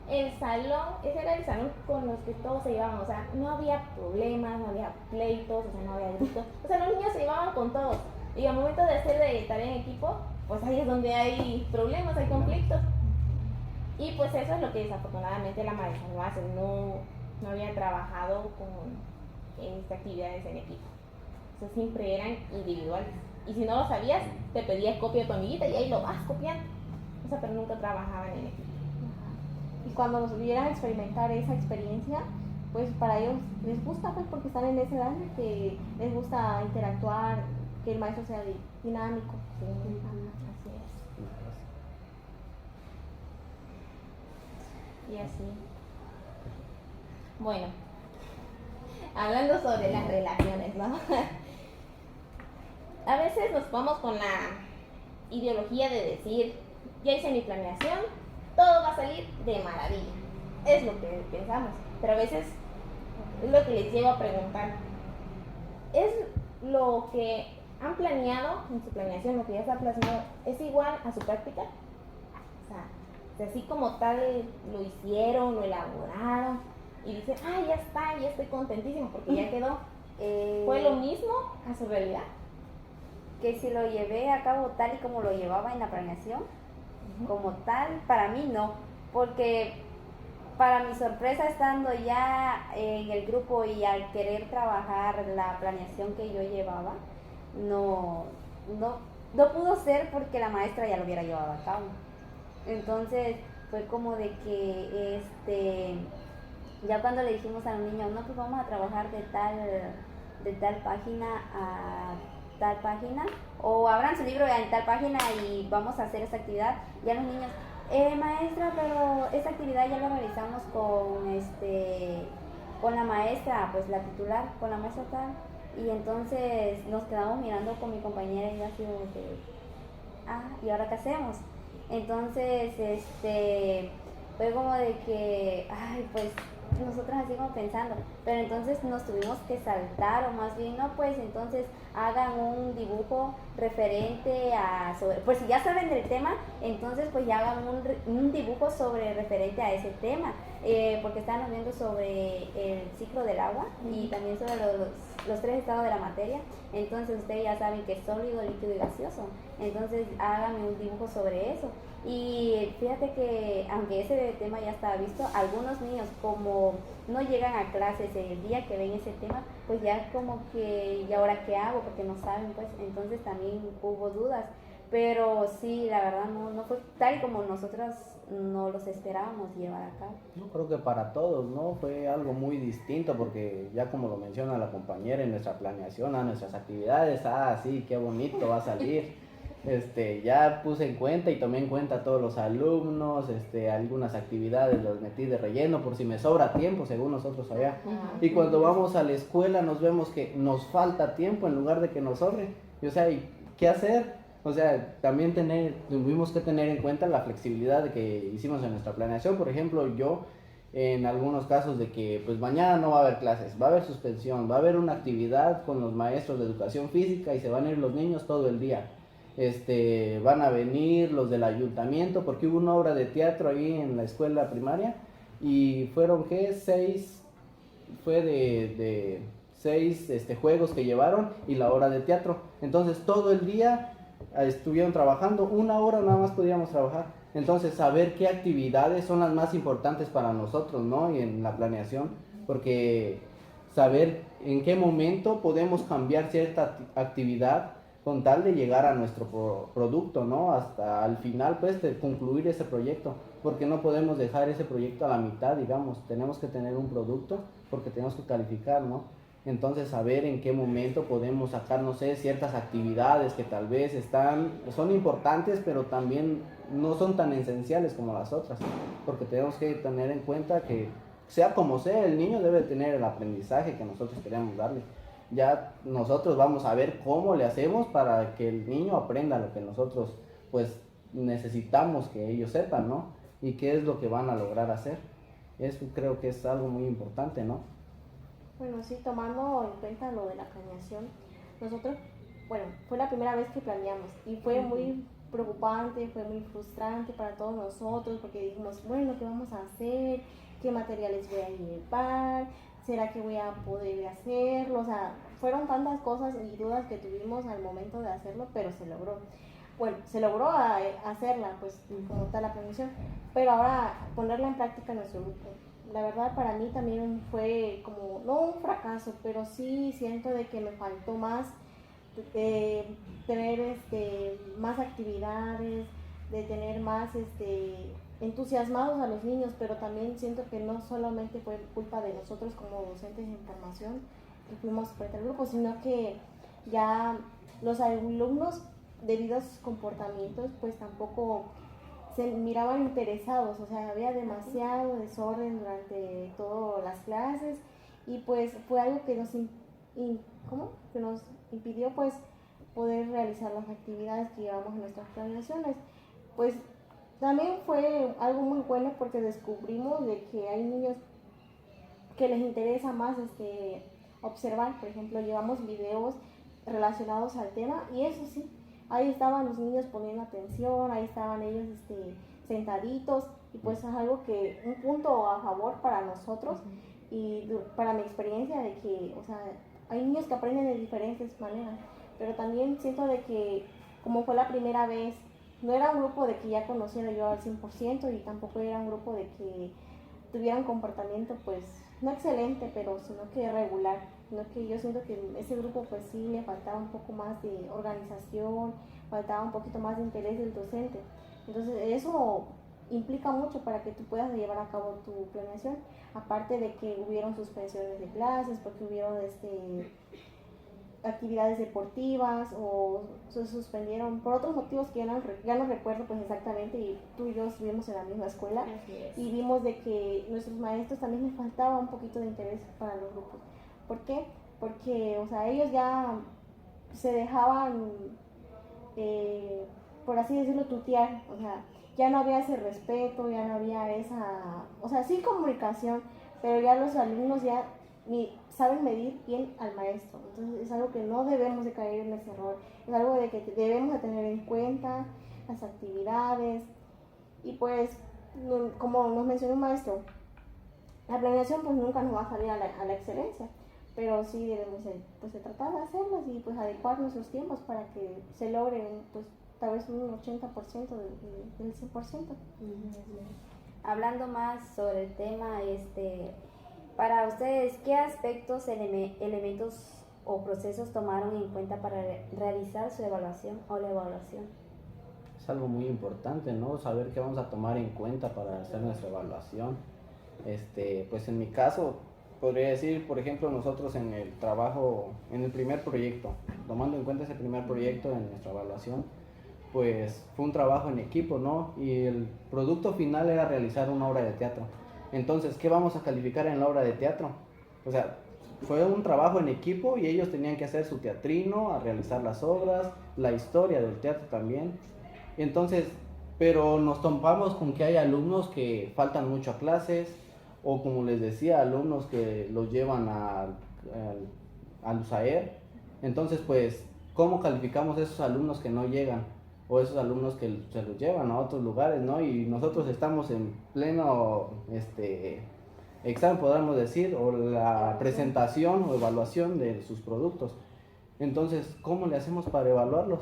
el salón, ese era el salón con los que todos se llevaban, o sea, no había problemas, no había pleitos, o sea, no había gritos, o sea, los niños se llevaban con todos. Y al momento de hacer de tarea en equipo, pues ahí es donde hay problemas, hay conflictos. Y pues eso es lo que desafortunadamente la maestra no hace, no había trabajado en actividades en equipo. O sea, siempre eran individuales. Y si no lo sabías, te pedías copia de tu amiguita y ahí lo vas copiando. O sea, pero nunca trabajaban en equipo. Y cuando nos vieran experimentar esa experiencia, pues para ellos les gusta, pues porque están en esa edad de que les gusta interactuar, que el maestro sea dinámico. Sí. Así es. Y así. Bueno, hablando sobre las relaciones, ¿no? A veces nos vamos con la ideología de decir, ya hice mi planeación, todo va a salir de maravilla. Es lo que pensamos, pero a veces es lo que les llevo a preguntar. ¿Es lo que han planeado en su planeación, lo que ya está plasmado, es igual a su práctica? O sea, así como tal lo hicieron, lo elaboraron y dicen, ya está, ya estoy contentísimo porque ya quedó. ¿Fue lo mismo a su realidad? Que si lo llevé a cabo tal y como lo llevaba en la planeación, como tal, para mí no, porque para mi sorpresa, estando ya en el grupo y al querer trabajar la planeación que yo llevaba, no pudo ser porque la maestra ya lo hubiera llevado a cabo. Entonces fue como de que ya cuando le dijimos a los niños, no, pues vamos a trabajar de tal página a tal página, o abran su libro en tal página y vamos a hacer esa actividad, ya los niños, maestra, pero esta actividad ya la realizamos con la maestra, pues la titular, con la maestra tal. Y entonces nos quedamos mirando con mi compañera y yo así como que, ¿y ahora qué hacemos? Entonces, fue como de que, pues nosotras así como pensando, pero entonces nos tuvimos que saltar, o más bien, no, pues entonces hagan un dibujo referente pues si ya saben del tema, entonces pues ya hagan un dibujo referente a ese tema. porque estábamos viendo sobre el ciclo del agua y también sobre los tres estados de la materia. Entonces ustedes ya saben que es sólido, líquido y gaseoso. Entonces háganme un dibujo sobre eso. Y fíjate que aunque ese tema ya estaba visto, algunos niños como no llegan a clases el día que ven ese tema, pues ya como que, ¿y ahora qué hago? Porque no saben, pues entonces también hubo dudas. Pero sí, la verdad no fue tal y como nosotros no los esperábamos llevar a cabo. Yo creo que para todos, ¿no? Fue algo muy distinto porque ya como lo menciona la compañera en nuestra planeación, a nuestras actividades, sí, qué bonito va a salir. Ya puse en cuenta y tomé en cuenta a todos los alumnos, algunas actividades las metí de relleno por si me sobra tiempo, según nosotros allá. Y cuando vamos a la escuela nos vemos que nos falta tiempo en lugar de que nos sobre. Y, o sea, ¿y qué hacer? O sea, también tuvimos que tener en cuenta la flexibilidad que hicimos en nuestra planeación. Por ejemplo, yo en algunos casos de que pues mañana no va a haber clases, va a haber suspensión, va a haber una actividad con los maestros de educación física y se van a ir los niños todo el día. Van a venir los del ayuntamiento porque hubo una obra de teatro ahí en la escuela primaria y fueron, ¿qué? Fue de seis juegos que llevaron y la hora de teatro. Entonces todo el día estuvieron trabajando, una hora nada más podíamos trabajar. Entonces saber qué actividades son las más importantes para nosotros, ¿no? Y en la planeación, porque saber en qué momento podemos cambiar cierta actividad con tal de llegar a nuestro producto, ¿no? Hasta al final, pues, de concluir ese proyecto, porque no podemos dejar ese proyecto a la mitad, digamos, tenemos que tener un producto porque tenemos que calificar, ¿no? Entonces, saber en qué momento podemos sacar, no sé, ciertas actividades que tal vez son importantes, pero también no son tan esenciales como las otras, porque tenemos que tener en cuenta que, sea como sea, el niño debe tener el aprendizaje que nosotros queremos darle. Ya nosotros vamos a ver cómo le hacemos para que el niño aprenda lo que nosotros, pues, necesitamos que ellos sepan, ¿no? Y qué es lo que van a lograr hacer. Eso creo que es algo muy importante, ¿no? Bueno, sí, tomando en cuenta lo de la planeación, nosotros, bueno, fue la primera vez que planeamos y fue muy preocupante, fue muy frustrante para todos nosotros porque dijimos, bueno, ¿qué vamos a hacer? ¿Qué materiales voy a llevar? ¿Será que voy a poder hacerlo? O sea, fueron tantas cosas y dudas que tuvimos al momento de hacerlo, pero se logró. Bueno, se logró hacerla, pues, como tal la planeación, pero ahora ponerla en práctica en nuestro grupo. La verdad para mí también fue como, no un fracaso, pero sí siento de que me faltó más, tener más actividades, de tener más entusiasmados a los niños, pero también siento que no solamente fue culpa de nosotros como docentes de formación que fuimos frente al grupo, sino que ya los alumnos, debido a sus comportamientos, pues tampoco se miraban interesados, o sea, había demasiado desorden durante todas las clases y pues fue algo que que nos impidió pues poder realizar las actividades que llevamos en nuestras planeaciones. Pues también fue algo muy bueno porque descubrimos de que hay niños que les interesa más observar. Por ejemplo, llevamos videos relacionados al tema y eso sí, ahí estaban los niños poniendo atención, ahí estaban ellos sentaditos y pues es algo que, un punto a favor para nosotros y para mi experiencia de que, o sea, hay niños que aprenden de diferentes maneras, pero también siento de que como fue la primera vez, no era un grupo de que ya conociera yo al 100% y tampoco era un grupo de que tuviera un comportamiento pues no excelente, pero sino que regular, sino que yo siento que ese grupo pues sí le faltaba un poco más de organización, faltaba un poquito más de interés del docente. Entonces eso implica mucho para que tú puedas llevar a cabo tu planeación, aparte de que hubieron suspensiones de clases, porque hubieron actividades deportivas o se suspendieron por otros motivos que ya no recuerdo pues exactamente, y tú y yo estuvimos en la misma escuela y vimos de que nuestros maestros también les faltaba un poquito de interés para los grupos. ¿Por qué? Porque, o sea, ellos ya se dejaban, por así decirlo, tutear, o sea, ya no había ese respeto, ya no había o sea, sí comunicación, pero ya los alumnos ya saben medir bien al maestro. Entonces es algo que no debemos de caer en ese error, es algo de que debemos de tener en cuenta las actividades y pues como nos mencionó un maestro, La planeación pues nunca nos va a salir a la excelencia, pero sí debemos pues, de tratar de hacerlas y pues adecuar nuestros tiempos para que se logre pues tal vez un 80% del 100%. Hablando más sobre el tema, para ustedes, ¿qué aspectos, elementos o procesos tomaron en cuenta para realizar su evaluación o la evaluación? Es algo muy importante, ¿no? Saber qué vamos a tomar en cuenta para hacer nuestra evaluación. Pues en mi caso, podría decir, por ejemplo, nosotros en el trabajo, en el primer proyecto, tomando en cuenta ese primer proyecto en nuestra evaluación, pues fue un trabajo en equipo, ¿no? Y el producto final era realizar una obra de teatro. Entonces, ¿qué vamos a calificar en la obra de teatro? O sea, fue un trabajo en equipo y ellos tenían que hacer su teatrino, a realizar las obras, la historia del teatro también. Entonces, pero nos topamos con que hay alumnos que faltan mucho a clases, o como les decía, alumnos que los llevan al USAER. Entonces, pues, ¿cómo calificamos a esos alumnos que no llegan? O esos alumnos que se los llevan a otros lugares, ¿no? Y nosotros estamos en pleno examen, podríamos decir, o la presentación o evaluación de sus productos. Entonces, ¿cómo le hacemos para evaluarlos?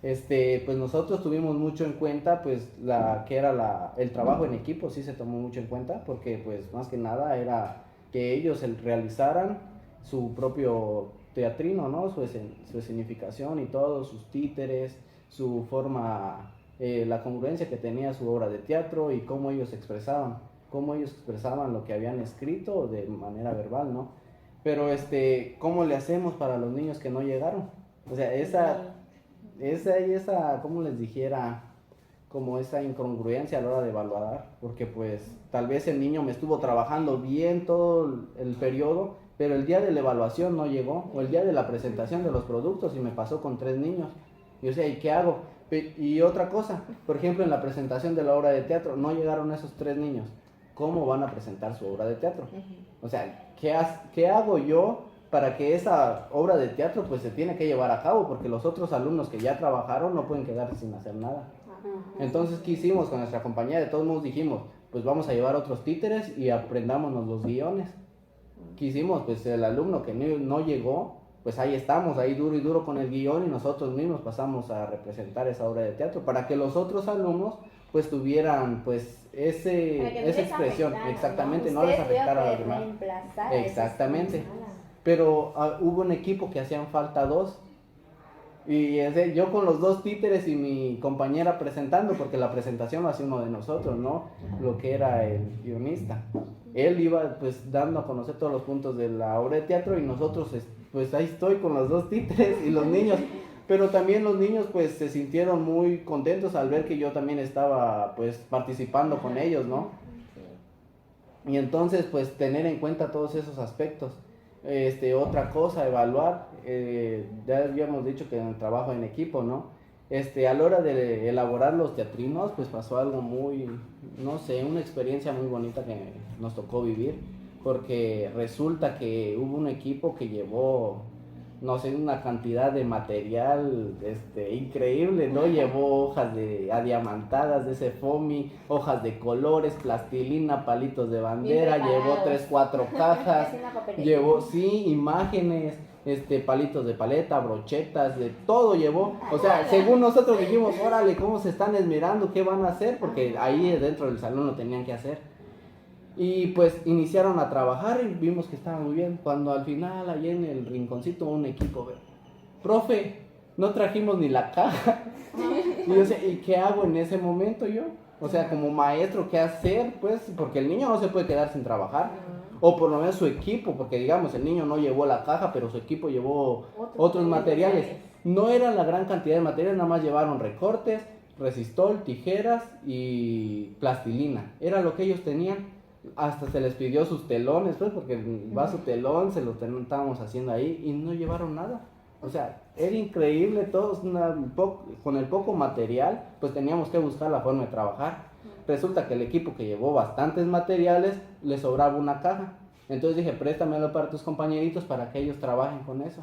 Pues nosotros tuvimos mucho en cuenta, pues, el trabajo en equipo, sí se tomó mucho en cuenta, porque, pues, más que nada era que ellos realizaran su propio teatrino, ¿no? Su escenificación y todo, sus títeres, su forma, la congruencia que tenía su obra de teatro y cómo ellos expresaban lo que habían escrito de manera verbal, ¿no? Pero, ¿cómo le hacemos para los niños que no llegaron? O sea, esa, como les dijera, como esa incongruencia a la hora de evaluar, porque pues tal vez el niño me estuvo trabajando bien todo el periodo, pero el día de la evaluación no llegó, o el día de la presentación de los productos y me pasó con 3 niños. Y o sea, ¿y qué hago? Y otra cosa, por ejemplo, en la presentación de la obra de teatro no llegaron esos 3 niños. ¿Cómo van a presentar su obra de teatro? O sea, ¿qué hago yo para que esa obra de teatro pues se tiene que llevar a cabo? Porque los otros alumnos que ya trabajaron no pueden quedar sin hacer nada. Entonces, ¿qué hicimos con nuestra compañía? De todos modos dijimos, pues vamos a llevar otros títeres y aprendámonos los guiones. ¿Qué hicimos? Pues el alumno que no llegó, pues ahí estamos, ahí duro y duro con el guión, y nosotros mismos pasamos a representar esa obra de teatro para que los otros alumnos pues tuvieran pues esa expresión, exactamente, no les afectara a los demás. Exactamente. Pero hubo un equipo que hacían falta 2. Y yo con los 2 títeres y mi compañera presentando, porque la presentación lo hacía uno de nosotros, ¿no? Lo que era el guionista. Él iba pues dando a conocer todos los puntos de la obra de teatro y nosotros pues ahí estoy con los 2 títeres y los niños. Pero también los niños pues se sintieron muy contentos al ver que yo también estaba pues participando con ellos, ¿no? Y entonces pues tener en cuenta todos esos aspectos. Otra cosa, evaluar, ya habíamos dicho que en el trabajo en equipo, ¿no? A la hora de elaborar los teatrinos, pues pasó algo muy, no sé, una experiencia muy bonita que nos tocó vivir, porque resulta que hubo un equipo que llevó, no sé, una cantidad de material increíble, ¿no? Llevó hojas adiamantadas de ese foamy, hojas de colores, plastilina, palitos de bandera, llevó 3-4 cajas, llevó, sí, imágenes, palitos de paleta, brochetas, de todo llevó. O sea, según nosotros dijimos, órale, ¿cómo se están esmerando? ¿Qué van a hacer? Porque ahí dentro del salón lo tenían que hacer. Y pues iniciaron a trabajar y vimos que estaba muy bien. Cuando al final, allí en el rinconcito, un equipo, profe, no trajimos ni la caja. Y yo sé, ¿y qué hago en ese momento yo? O sea, como maestro, ¿qué hacer? Pues, porque el niño no se puede quedar sin trabajar. O por lo menos su equipo, porque digamos, el niño no llevó la caja, pero su equipo llevó otros materiales. No era la gran cantidad de materiales, nada más llevaron recortes, resistol, tijeras y plastilina. Era lo que ellos tenían. Hasta se les pidió sus telones, pues, porque va su telón, se lo estábamos haciendo ahí y no llevaron nada. O sea, era increíble, todos con el poco material, pues teníamos que buscar la forma de trabajar. Resulta que el equipo que llevó bastantes materiales, le sobraba una caja. Entonces dije, préstamelo para tus compañeritos para que ellos trabajen con eso.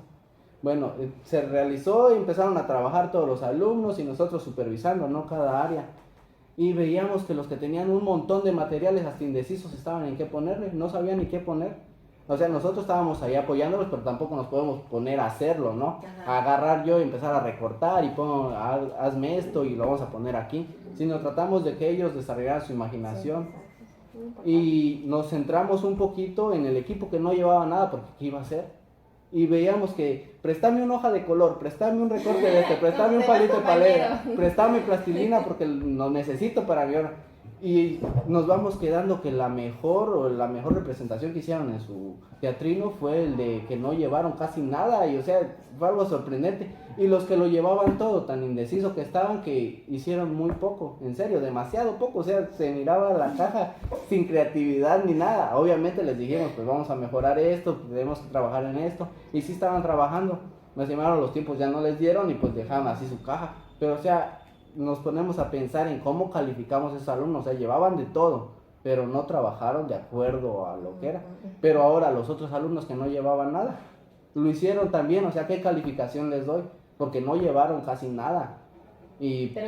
Bueno, se realizó y empezaron a trabajar todos los alumnos y nosotros supervisando, ¿no? Cada área. y veíamos que los que tenían un montón de materiales hasta indecisos estaban en qué ponerle, no sabían ni qué poner. O sea, nosotros estábamos ahí apoyándolos, pero tampoco nos podemos poner a hacerlo, ¿no? Ajá. A agarrar yo y empezar a recortar y hazme esto y lo vamos a poner aquí. Sino tratamos de que ellos desarrollaran su imaginación. Sí, muy importante. Y nos centramos un poquito en el equipo que no llevaba nada, porque ¿qué iba a hacer? Y veíamos que, préstame una hoja de color, préstame un recorte de este, préstame un palito de paleta, préstame plastilina porque lo necesito para mi obra. Y nos vamos quedando que la mejor representación que hicieron en su teatrino fue el de que no llevaron casi nada, y o sea, fue algo sorprendente. Y los que lo llevaban todo, tan indeciso que estaban, que hicieron muy poco, en serio, demasiado poco, o sea, se miraba la caja sin creatividad ni nada. Obviamente les dijimos, pues vamos a mejorar esto, tenemos que trabajar en esto, y sí estaban trabajando. Nos llamaron los tiempos, ya no les dieron y pues dejaron así su caja, pero o sea, nos ponemos a pensar en cómo calificamos a esos alumnos, o sea, llevaban de todo, pero no trabajaron de acuerdo a lo que era. Pero ahora los otros alumnos que no llevaban nada, lo hicieron también, o sea, ¿qué calificación les doy? Porque no llevaron casi nada. Pero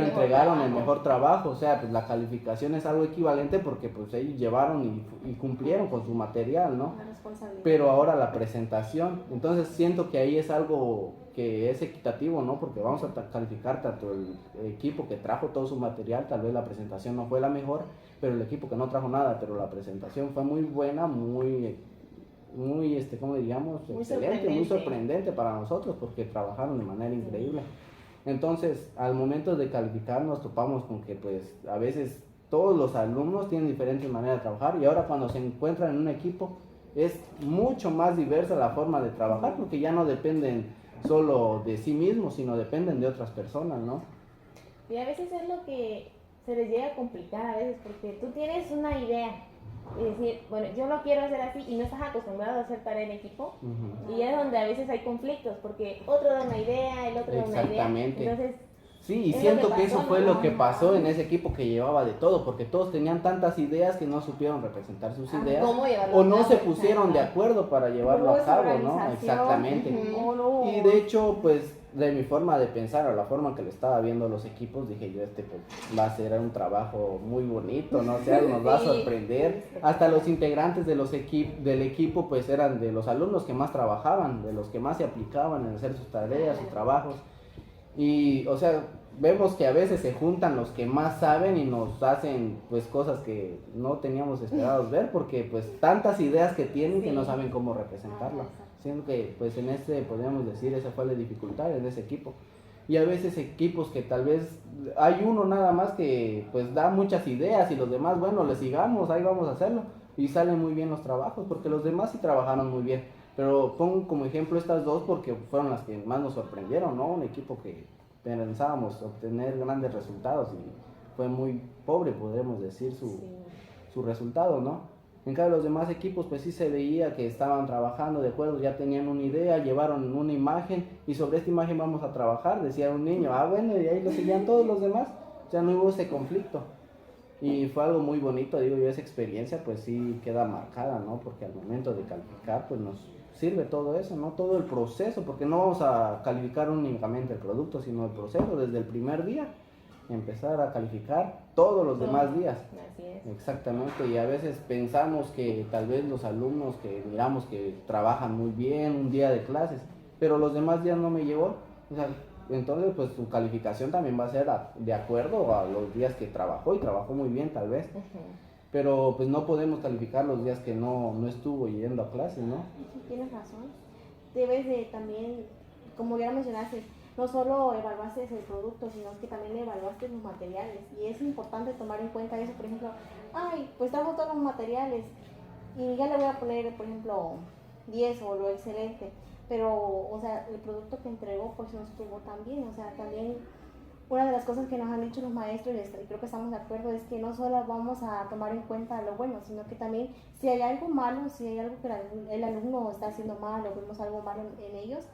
Entregaron el mejor trabajo, o sea, pues la calificación es algo equivalente porque pues ellos llevaron y cumplieron con su material, ¿no? La responsabilidad. Pero ahora la presentación, entonces siento que ahí es algo que es equitativo, ¿no? Porque vamos a calificar tanto el equipo que trajo todo su material, tal vez la presentación no fue la mejor, pero el equipo que no trajo nada, pero la presentación fue muy buena, muy ¿cómo diríamos? Muy Excelente, muy sorprendente para nosotros porque trabajaron de manera increíble. Entonces, al momento de calificar nos topamos con que pues a veces todos los alumnos tienen diferentes maneras de trabajar, y ahora cuando se encuentran en un equipo es mucho más diversa la forma de trabajar, porque ya no dependen solo de sí mismos, sino dependen de otras personas, ¿no? Y a veces es lo que se les llega a complicar a veces, porque tú tienes una idea y decir, bueno, yo lo quiero hacer así, y no estás acostumbrado a hacer tarea en equipo. Uh-huh. Y es donde a veces hay conflictos, porque otro da una idea, el otro da una idea. Exactamente. Entonces, Sí, y es siento lo que que eso pasó, fue ¿no? lo que pasó en ese equipo que llevaba de todo, porque todos tenían tantas ideas que no supieron representar sus ideas, ¿cómo llevarlo o a no cabo? se pusieron de acuerdo para llevarlo No a hubo cabo, esa ¿no? organización. Exactamente. Ujú. No. Y de hecho, pues, de mi forma de pensar, o la forma en que le estaba viendo los equipos, dije yo, pues, va a ser un trabajo muy bonito, ¿no? O sea, nos va a Sí. sorprender. Hasta los integrantes de del equipo, pues, eran de los alumnos que más trabajaban, de los que más se aplicaban en hacer sus tareas, sus trabajos. Y, o sea, vemos que a veces se juntan los que más saben y nos hacen, pues, cosas que no teníamos esperados ver, porque, pues, tantas ideas que tienen que no saben cómo representarlo. Siendo que, pues, podríamos decir, esa fue la dificultad en ese equipo. Y a veces equipos que tal vez hay uno nada más que, pues, da muchas ideas, y los demás, bueno, le sigamos, ahí vamos a hacerlo. Y salen muy bien los trabajos, porque los demás sí trabajaron muy bien. Pero pongo como ejemplo estas dos porque fueron las que más nos sorprendieron, ¿no? Un equipo que pensábamos obtener grandes resultados y fue muy pobre, podemos decir, su resultado, ¿no? En cambio, los demás equipos, pues sí se veía que estaban trabajando de acuerdo, ya tenían una idea, llevaron una imagen, y sobre esta imagen vamos a trabajar, decía un niño, bueno, y ahí lo seguían todos los demás, o sea, no hubo ese conflicto. Y fue algo muy bonito, digo yo, esa experiencia pues sí queda marcada, ¿no? Porque al momento de calificar pues nos sirve todo eso, ¿no? Todo el proceso, porque no vamos a calificar únicamente el producto, sino el proceso desde el primer día, empezar a calificar todos los demás días. Así es. Exactamente, y a veces pensamos que tal vez los alumnos que miramos que trabajan muy bien un día de clases, pero los demás días no me llegó, o sea, entonces pues su calificación también va a ser de acuerdo a los días que trabajó, y trabajó muy bien tal vez, pero pues no podemos calificar los días que no estuvo yendo a clases, ¿no? Sí, tienes razón. Debes de también, como ya mencionaste, no solo evaluaste el producto, sino que también evaluaste los materiales. Y es importante tomar en cuenta eso, por ejemplo, pues trajo todos los materiales y ya le voy a poner, por ejemplo, 10 o lo excelente. Pero, o sea, el producto que entregó pues no estuvo tan bien. O sea, también una de las cosas que nos han dicho los maestros, y creo que estamos de acuerdo, es que no solo vamos a tomar en cuenta lo bueno, sino que también si hay algo malo, si hay algo que el alumno está haciendo mal o vemos algo malo en ellos,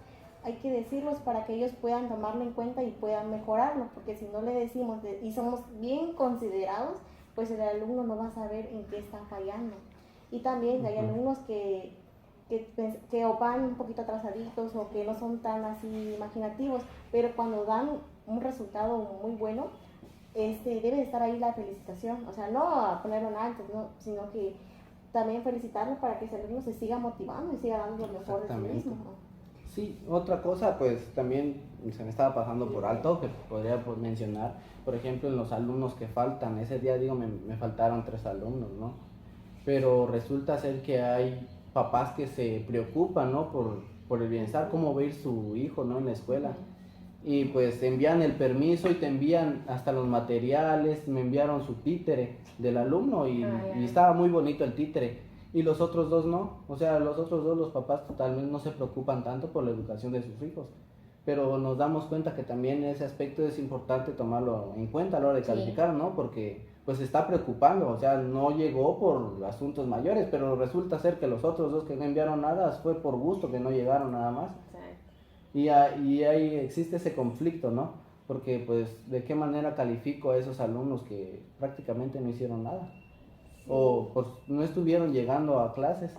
hay que decirlos para que ellos puedan tomarlo en cuenta y puedan mejorarlo, porque si no le decimos y somos bien considerados, pues el alumno no va a saber en qué está fallando. Y también hay alumnos que o van un poquito atrasaditos o que no son tan así imaginativos, pero cuando dan un resultado muy bueno, debe estar ahí la felicitación, o sea, no a ponerlo en alto, ¿no? Sino que también felicitarlo para que ese alumno se siga motivando y siga dando lo mejor de sí mismo, ¿no? Sí, otra cosa, pues también se me estaba pasando por alto, que podría pues, mencionar, por ejemplo, en los alumnos que faltan. Ese día, digo, me faltaron 3 alumnos, ¿no? Pero resulta ser que hay papás que se preocupan, ¿no? Por el bienestar, cómo va a ir su hijo, ¿no? En la escuela. Y pues te envían el permiso y te envían hasta los materiales, me enviaron su títere del alumno y estaba muy bonito el títere. Y los otros 2 no, o sea, los otros 2, los papás totalmente no se preocupan tanto por la educación de sus hijos. Pero nos damos cuenta que también ese aspecto es importante tomarlo en cuenta a la hora de calificar, ¿no? Porque pues se está preocupando, o sea, no llegó por asuntos mayores, pero resulta ser que los otros 2 que no enviaron nada fue por gusto que no llegaron nada más. Y ahí existe ese conflicto, ¿no? Porque pues de qué manera califico a esos alumnos que prácticamente no hicieron nada. O pues no estuvieron llegando a clases.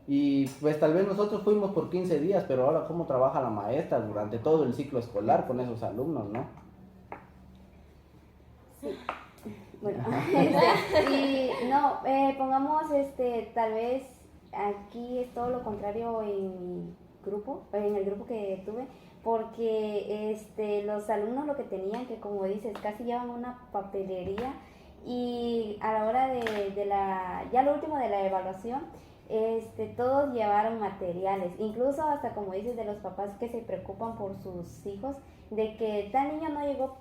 Y pues tal vez nosotros fuimos por 15 días, pero ahora cómo trabaja la maestra durante todo el ciclo escolar con esos alumnos, ¿no? Sí. Bueno, y no, pongamos tal vez aquí es todo lo contrario en mi grupo, en el grupo que tuve, porque los alumnos lo que tenían, que como dices, casi llevan una papelería y a la hora de ya lo último de la evaluación, todos llevaron materiales, incluso hasta como dices de los papás que se preocupan por sus hijos, de que tal niño no llegó,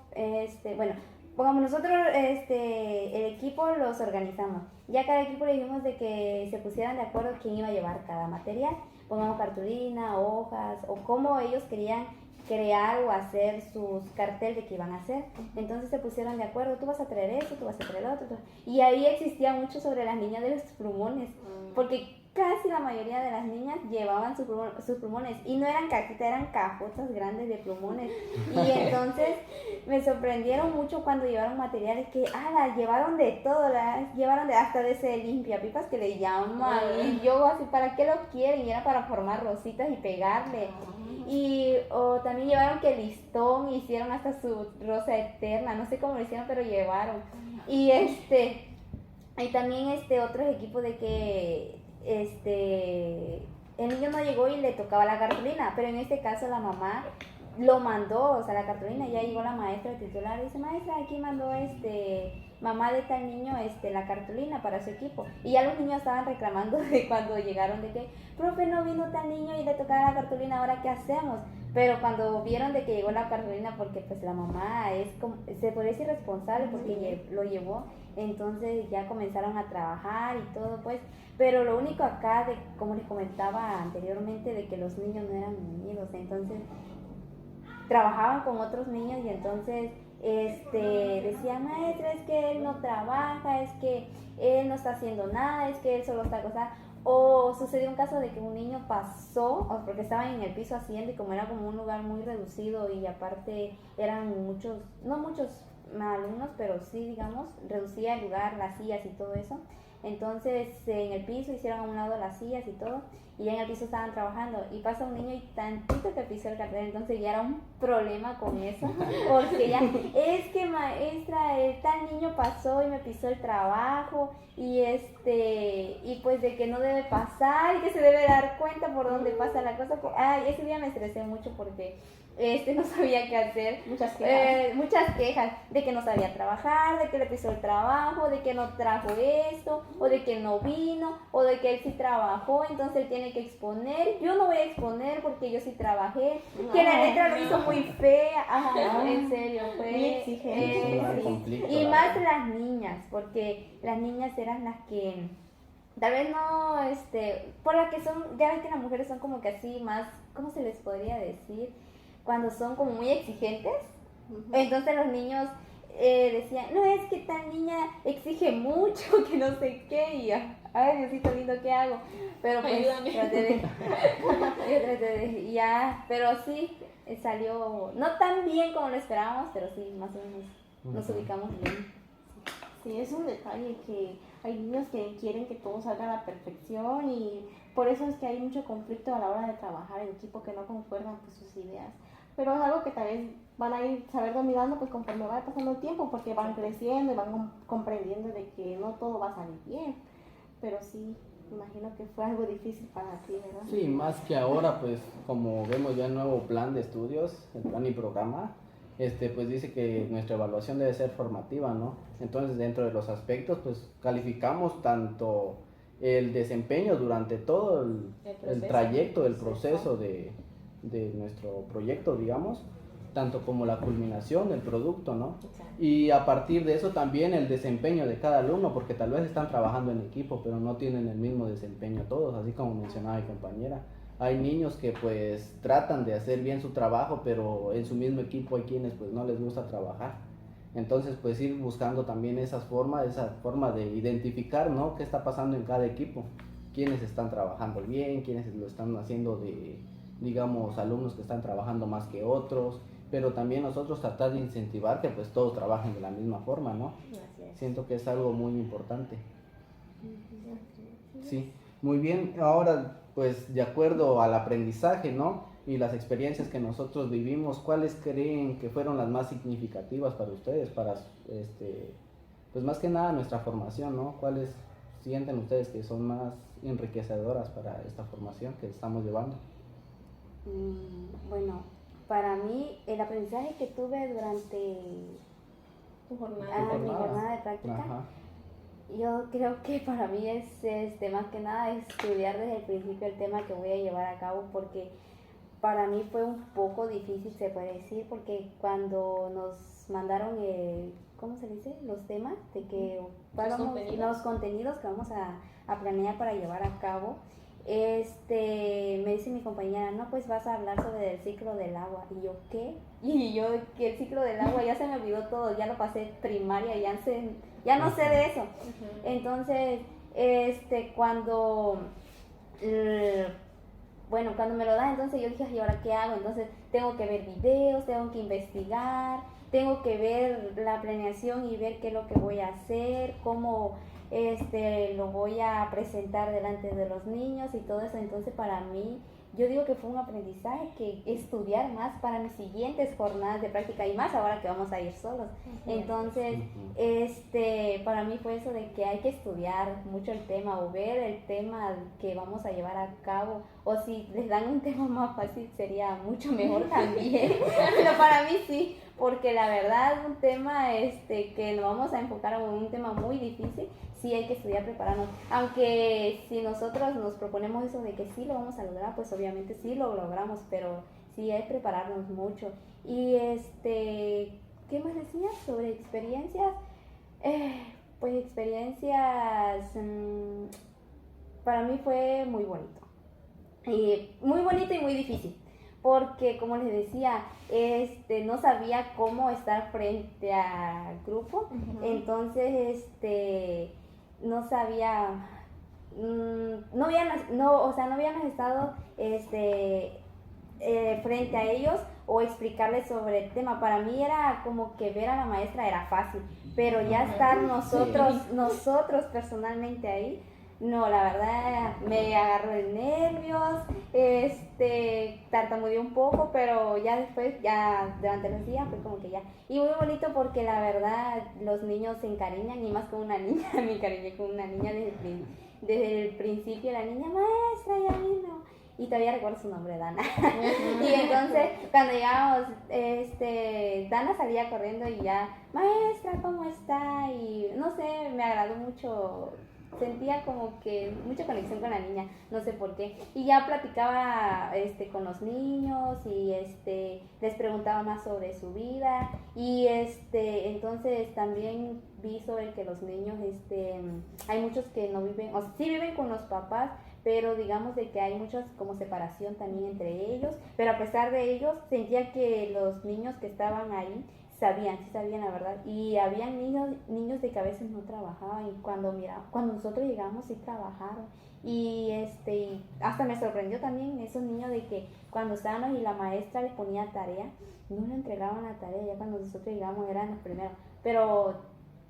bueno, pongamos nosotros, el equipo los organizamos, ya cada equipo le dijimos de que se pusieran de acuerdo quién iba a llevar cada material, pongamos cartulina, hojas, o cómo ellos querían crear o hacer sus cartel de qué iban a hacer. Entonces se pusieron de acuerdo, tú vas a traer eso, tú vas a traer lo otro. Y ahí existía mucho sobre las niñas de los plumones, porque casi la mayoría de las niñas llevaban sus plumones y no eran cajitas, eran cajotas grandes de plumones. Y entonces me sorprendieron mucho cuando llevaron materiales que, llevaron de todo, llevaron hasta de ese limpiapipas que le llaman. Y yo así, ¿para qué lo quieren? Y era para formar rositas y pegarle. Y también llevaron que listón, hicieron hasta su rosa eterna, no sé cómo lo hicieron, pero llevaron. Y también otros equipos de que el niño no llegó y le tocaba la cartulina, pero en este caso la mamá lo mandó, o sea, la cartulina, ya llegó la maestra titular y dice, maestra, aquí mandó mamá de tal niño la cartulina para su equipo. Y ya los niños estaban reclamando de cuando llegaron de que, profe, no vino tal niño y le tocaba la cartulina, ¿ahora qué hacemos? Pero cuando vieron de que llegó la cartulina, porque pues la mamá es como, se puede decir responsable porque lo llevó, entonces ya comenzaron a trabajar y todo pues, pero lo único acá, de como les comentaba anteriormente, de que los niños no eran unidos, entonces trabajaban con otros niños y entonces decían, maestra, es que él no trabaja, es que él no está haciendo nada, es que él solo está acostado. O sucedió un caso de que un niño pasó, porque estaban en el piso haciendo y como era como un lugar muy reducido y aparte eran muchos, no muchos alumnos, pero sí, digamos, reducía el lugar, las sillas y todo eso. Entonces en el piso hicieron a un lado las sillas y todo, y ya en el piso estaban trabajando y pasa un niño y tantito que pisó el cartel, entonces ya era un problema con eso, porque ya, es que maestra, tal niño pasó y me pisó el trabajo y pues de que no debe pasar y que se debe dar cuenta por dónde pasa la cosa. Ese día me estresé mucho porque no sabía qué hacer, muchas quejas de que no sabía trabajar, de que le pisó el trabajo, de que no trajo esto, o de que no vino, o de que él sí trabajó, entonces él tiene que exponer. Yo no voy a exponer porque yo sí trabajé, que la letra lo hizo muy fea. En serio, fue muy exigente. y más las niñas, porque las niñas eran las que tal vez no, por las que son, ya ves que las mujeres son como que así más, ¿cómo se les podría decir? Cuando son como muy exigentes, entonces los niños decían, no, es que tal niña exige mucho, que no sé qué, y ay, Diosito lindo, ¿qué hago? Pero pues pero sí, salió, no tan bien como lo esperábamos, pero sí, más o menos nos ubicamos bien. Sí, es un detalle que hay niños que quieren que todo salga a la perfección y por eso es que hay mucho conflicto a la hora de trabajar en equipo, que no concuerdan pues sus ideas. pero es algo que tal vez van a ir saber dominando pues conforme va pasando el tiempo, porque van creciendo y van comprendiendo de que no todo va a salir bien, pero sí, imagino que fue algo difícil para ti, ¿verdad? Sí, más que ahora, pues como vemos ya el nuevo plan de estudios, el plan y programa, pues dice que nuestra evaluación debe ser formativa, ¿no? Entonces, dentro de los aspectos, pues calificamos tanto el desempeño durante todo el trayecto, el proceso de nuestro proyecto, digamos, tanto como la culminación del producto, ¿no? Exacto. Y a partir de eso también el desempeño de cada alumno, porque tal vez están trabajando en equipo, pero no tienen el mismo desempeño todos, así como mencionaba mi compañera. Hay niños que pues tratan de hacer bien su trabajo, pero en su mismo equipo hay quienes pues no les gusta trabajar. Entonces pues ir buscando también esa forma de identificar, ¿no? ¿Qué está pasando en cada equipo? Quiénes están trabajando bien, quiénes lo están haciendo digamos, alumnos que están trabajando más que otros, pero también nosotros tratar de incentivar que pues todos trabajen de la misma forma, ¿no? Así es. Siento que es algo muy importante. Sí, muy bien. Ahora, pues de acuerdo al aprendizaje, ¿no? Y las experiencias que nosotros vivimos, ¿cuáles creen que fueron las más significativas para ustedes, para pues más que nada nuestra formación, ¿no? ¿Cuáles sienten ustedes que son más enriquecedoras para esta formación que estamos llevando? Bueno, para mí el aprendizaje que tuve durante Tu jornada. mi jornada de práctica, Ajá. yo creo que para mí es más que nada estudiar desde el principio el tema que voy a llevar a cabo, porque para mí fue un poco difícil, se puede decir, porque cuando nos mandaron, ¿cómo se dice? Los temas de que los contenidos que vamos a planear para llevar a cabo, me dice mi compañera, no, pues vas a hablar sobre el ciclo del agua. Y yo, ¿qué? Y yo, que el ciclo del agua ya se me olvidó todo, ya lo pasé primaria, ya no sé de eso. Entonces, cuando cuando me lo dan, entonces yo dije, ¿y ahora qué hago? Entonces tengo que ver videos, tengo que investigar, tengo que ver la planeación y ver qué es lo que voy a hacer, cómo lo voy a presentar delante de los niños y todo eso. Entonces para mí, yo digo que fue un aprendizaje, que estudiar más para mis siguientes jornadas de práctica, y más ahora que vamos a ir solos. Entonces, para mí fue eso de que hay que estudiar mucho el tema, o ver el tema que vamos a llevar a cabo, o si les dan un tema más fácil sería mucho mejor también. Pero para mí sí, porque la verdad un tema que nos vamos a enfocar en un tema muy difícil, sí hay que estudiar, prepararnos. Aunque si nosotros nos proponemos eso de que sí lo vamos a lograr, pues obviamente sí lo logramos, pero sí hay que prepararnos mucho. Y ¿qué más decía sobre experiencias? Pues experiencias, para mí fue muy bonito. Muy bonito y muy difícil, porque como les decía, no sabía cómo estar frente al grupo. Entonces no sabía, no habíamos estado frente a ellos o explicarles sobre el tema. Para mí era como que ver a la maestra era fácil, pero ya estar nosotros personalmente ahí, no, la verdad me agarró el nervios, tartamudeé un poco, pero ya después, ya durante los días fue como que ya. Y muy bonito porque la verdad los niños se encariñan, y más con una niña, me encariñé con una niña desde el principio, la niña, maestra, ya vino. Y todavía recuerdo su nombre, Dana. Y entonces, cuando llegamos, Dana salía corriendo y ya, maestra, ¿cómo está? Y no sé, me agradó mucho. Sentía como que mucha conexión con la niña, no sé por qué. Y ya platicaba con los niños y les preguntaba más sobre su vida. Y entonces también vi sobre que los niños, hay muchos que no viven, o sí viven con los papás, pero digamos de que hay muchas como separación también entre ellos. Pero a pesar de ellos, sentía que los niños que estaban ahí sí sabían la verdad. Y había niños de que a veces no trabajaban, y cuando nosotros llegamos sí trabajaron. Y hasta me sorprendió también esos niños de que cuando estábamos y la maestra les ponía tarea, no le entregaban la tarea, ya cuando nosotros llegamos eran los primeros. Pero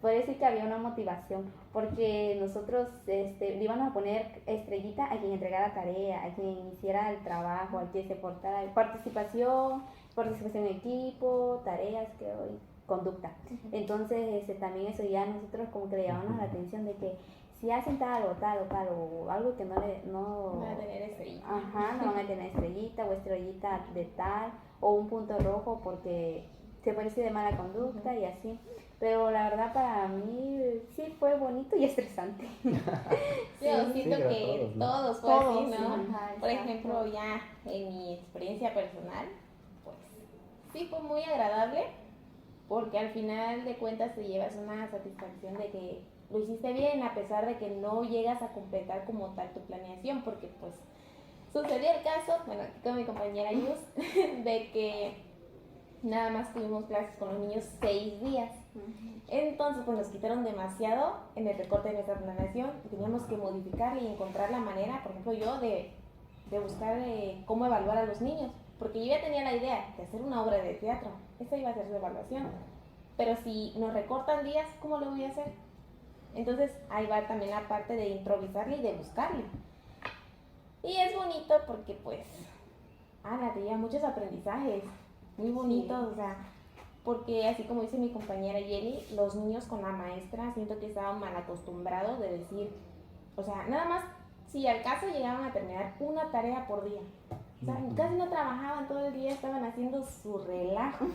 puede decir que había una motivación, porque nosotros le íbamos a poner estrellita a quien entregara tarea, a quien hiciera el trabajo, a quien se portara, participación, participación en equipo, tareas, creo, y conducta. Entonces, también eso ya nosotros como que le llamamos la atención de que si hacen tal o algo que no le, no Van a tener estrellita. ajá, no van a tener estrellita o estrellita de tal o un punto rojo porque se parece de mala conducta y así. Pero la verdad para mí sí fue bonito y estresante. Yo siento Sí, pero que todos, ¿no? todos fue Todos, así, ¿no? ajá, Por exacto. ejemplo, ya en mi experiencia personal, pues sí fue muy agradable porque al final de cuentas te llevas una satisfacción de que lo hiciste bien a pesar de que no llegas a completar como tal tu planeación, porque pues sucedió el caso, bueno, aquí con mi compañera Yus, de que nada más tuvimos clases con los niños 6 días. Entonces pues nos quitaron demasiado en el recorte de nuestra planeación y teníamos que modificarle y encontrar la manera, por ejemplo yo, de buscar cómo evaluar a los niños, porque yo ya tenía la idea de hacer una obra de teatro, esa iba a ser su evaluación, pero si nos recortan días, ¿cómo lo voy a hacer? Entonces ahí va también la parte de improvisarle y de buscarle. Y es bonito porque pues, te lleva muchos aprendizajes, muy bonitos, sí. O sea, porque así como dice mi compañera Jenny, los niños con la maestra siento que estaban mal acostumbrados de decir, o sea, nada más si al caso llegaban a terminar una tarea por día. O sea, casi no trabajaban todo el día, estaban haciendo su relajo,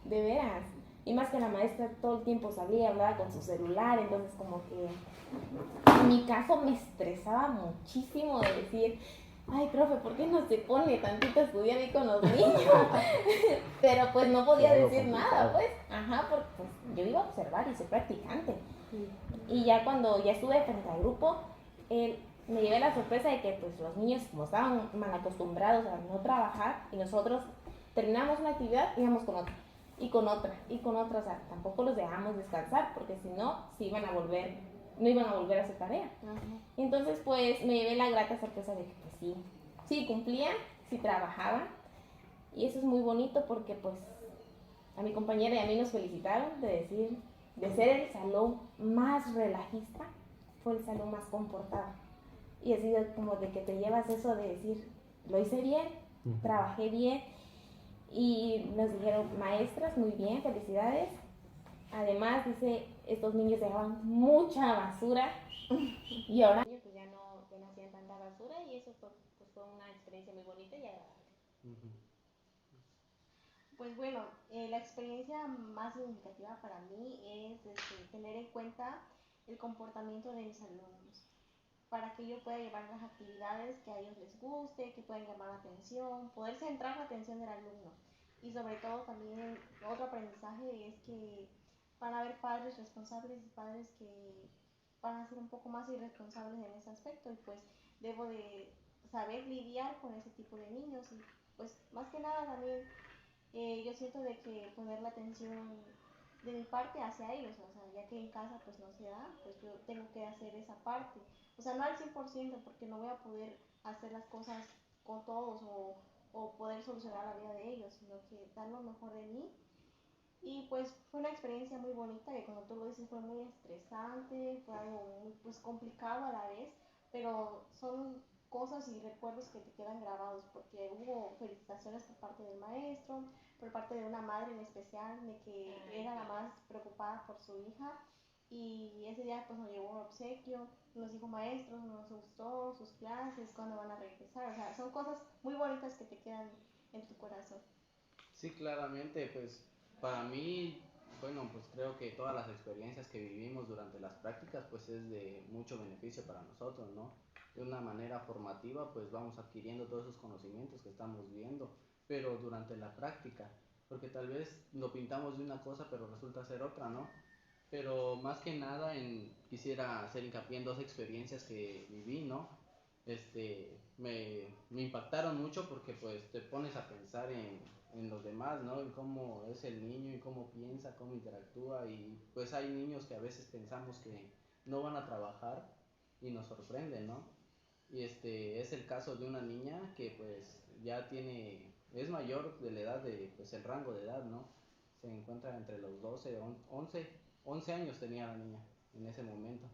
de veras. Y más que la maestra todo el tiempo salía, hablaba con su celular, entonces como que en mi caso me estresaba muchísimo de decir, ay, profe, ¿por qué no se pone tantito a estudiar ahí con los niños? Pero pues no podía decir nada, pues. Ajá, porque pues, yo iba a observar y soy practicante. Y ya cuando ya estuve frente al grupo, me llevé la sorpresa de que pues los niños, como estaban mal acostumbrados a no trabajar, y nosotros terminamos una actividad, íbamos con otra, y con otra, y con otra. O sea, tampoco los dejamos descansar, porque si no, no iban a volver a su tarea. Y entonces pues me llevé la grata sorpresa de que pues sí cumplían, sí trabajaban, y eso es muy bonito porque pues a mi compañera y a mí nos felicitaron de ser el salón más relajista, fue el salón más comportado. Y así como de que te llevas eso de decir, lo hice bien, trabajé bien, y nos dijeron, maestras, muy bien, felicidades. Además, dice, estos niños dejaban mucha basura y ahora pues ya no hacían tanta basura, y eso pues fue una experiencia muy bonita y agradable. Pues bueno, la experiencia más significativa para mí es tener en cuenta el comportamiento de mis alumnos, para que yo pueda llevar las actividades que a ellos les guste, que puedan llamar la atención, poder centrar la atención del alumno. Y sobre todo también otro aprendizaje es que van a haber padres responsables y padres que van a ser un poco más irresponsables en ese aspecto, y pues debo de saber lidiar con ese tipo de niños. Y pues más que nada también yo siento de que poner la atención de mi parte hacia ellos, o sea, ya que en casa pues no se da, pues yo tengo que hacer esa parte, o sea, no al 100% porque no voy a poder hacer las cosas con todos o poder solucionar la vida de ellos, sino que dar lo mejor de mí. Y pues fue una experiencia muy bonita, que como tú lo dices fue muy estresante, fue algo muy pues complicado a la vez, pero son cosas y recuerdos que te quedan grabados, porque hubo felicitaciones por parte del maestro, por parte de una madre en especial, de que era la más preocupada por su hija, y ese día pues nos llevó un obsequio, nos dijo, maestros, nos gustó sus clases, cuándo van a regresar, o sea, son cosas muy bonitas que te quedan en tu corazón. Sí, claramente, pues para mí, bueno, pues creo que todas las experiencias que vivimos durante las prácticas, pues es de mucho beneficio para nosotros, ¿no? De una manera formativa, pues vamos adquiriendo todos esos conocimientos que estamos viendo, pero durante la práctica, porque tal vez lo pintamos de una cosa, pero resulta ser otra, ¿no? Pero más que nada quisiera hacer hincapié en dos experiencias que viví, ¿no? Me impactaron mucho porque pues te pones a pensar en los demás, ¿no? En cómo es el niño y cómo piensa, cómo interactúa, y pues hay niños que a veces pensamos que no van a trabajar y nos sorprenden, ¿no? Y es el caso de una niña que pues es mayor de la edad pues el rango de edad, ¿no? Se encuentra entre los 12, 11 años tenía la niña en ese momento.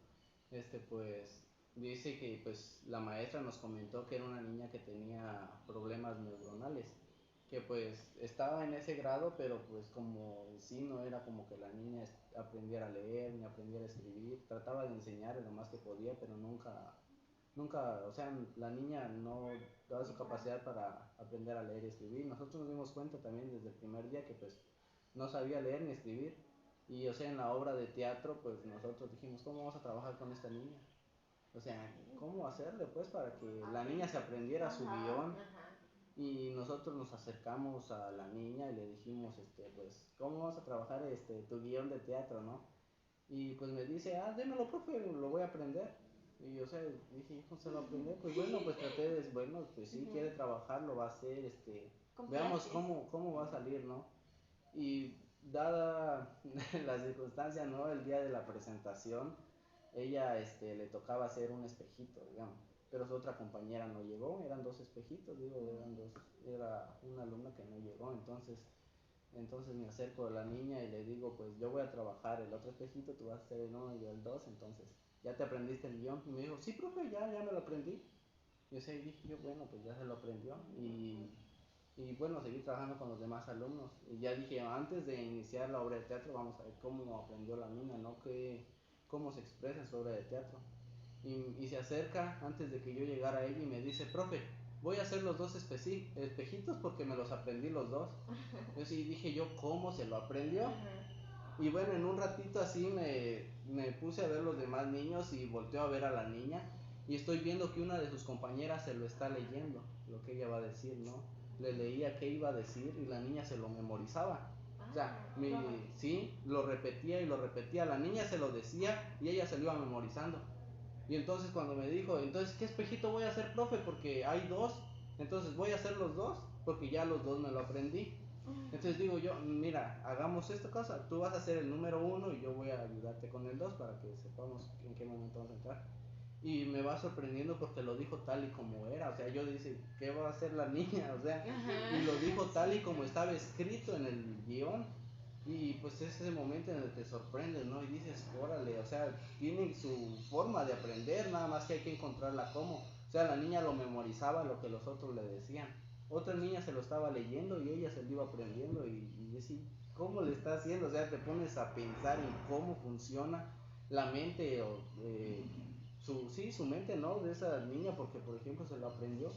Pues dice que pues la maestra nos comentó que era una niña que tenía problemas neuronales, que pues estaba en ese grado, pero pues como sí no era como que la niña aprendiera a leer ni aprendiera a escribir, trataba de enseñarle lo más que podía, pero nunca, o sea, la niña no daba su capacidad para aprender a leer y escribir. Nosotros nos dimos cuenta también desde el primer día que pues no sabía leer ni escribir, y o sea, en la obra de teatro pues nosotros dijimos, ¿cómo vamos a trabajar con esta niña? O sea, ¿cómo hacerle pues para que la niña se aprendiera su guión? Y nosotros nos acercamos a la niña y le dijimos, pues, ¿cómo vamos a trabajar tu guión de teatro, no? Y pues me dice, démelo, profe, lo voy a aprender. Y o sea, dije, ¿cómo se lo aprender? Pues bueno, pues traté de, bueno, pues sí, quiere trabajar, lo va a hacer, veamos cómo va a salir, ¿no? Y dada la circunstancia, ¿no? El día de la presentación, ella le tocaba hacer un espejito, digamos, pero su otra compañera no llegó, eran dos espejitos, digo, era una alumna que no llegó, entonces me acerco a la niña y le digo, pues yo voy a trabajar el otro espejito, tú vas a hacer el 1 y yo el 2, entonces, ¿ya te aprendiste el guión? Y me dijo, sí, profe, ya me lo aprendí. Y dije yo, bueno, pues ya se lo aprendió, y bueno, seguí trabajando con los demás alumnos. Y ya dije, antes de iniciar la obra de teatro, vamos a ver cómo aprendió la niña, ¿no? Cómo se expresa en su obra de teatro. Y se acerca antes de que yo llegara a ella y me dice, profe, voy a hacer los dos espejitos porque me los aprendí los dos. Yo sí dije yo, ¿cómo se lo aprendió? Y bueno, en un ratito así me puse a ver los demás niños y volteo a ver a la niña y estoy viendo que una de sus compañeras se lo está leyendo, lo que ella va a decir, ¿no? Le leía qué iba a decir y la niña se lo memorizaba. O sea, sí, lo repetía y lo repetía, la niña se lo decía y ella se lo iba memorizando. Y entonces cuando me dijo, entonces, ¿qué espejito voy a hacer, profe? Porque hay dos, entonces voy a hacer los dos, porque ya los dos me lo aprendí. Entonces digo yo, mira, hagamos esta cosa, tú vas a hacer el número 1 y yo voy a ayudarte con el 2 para que sepamos en qué momento vamos a entrar. Y me va sorprendiendo porque lo dijo tal y como era, o sea, yo dije, ¿qué va a hacer la niña? O sea, y lo dijo tal y como estaba escrito en el guión. Y pues es ese momento en el que te sorprendes, ¿no? Y dices, órale, o sea, tienen su forma de aprender, nada más que hay que encontrarla cómo. O sea, la niña lo memorizaba lo que los otros le decían. Otra niña se lo estaba leyendo y ella se lo iba aprendiendo y decía, ¿cómo le está haciendo? O sea, te pones a pensar en cómo funciona la mente o su mente, ¿no? De esa niña, porque por ejemplo se lo aprendió,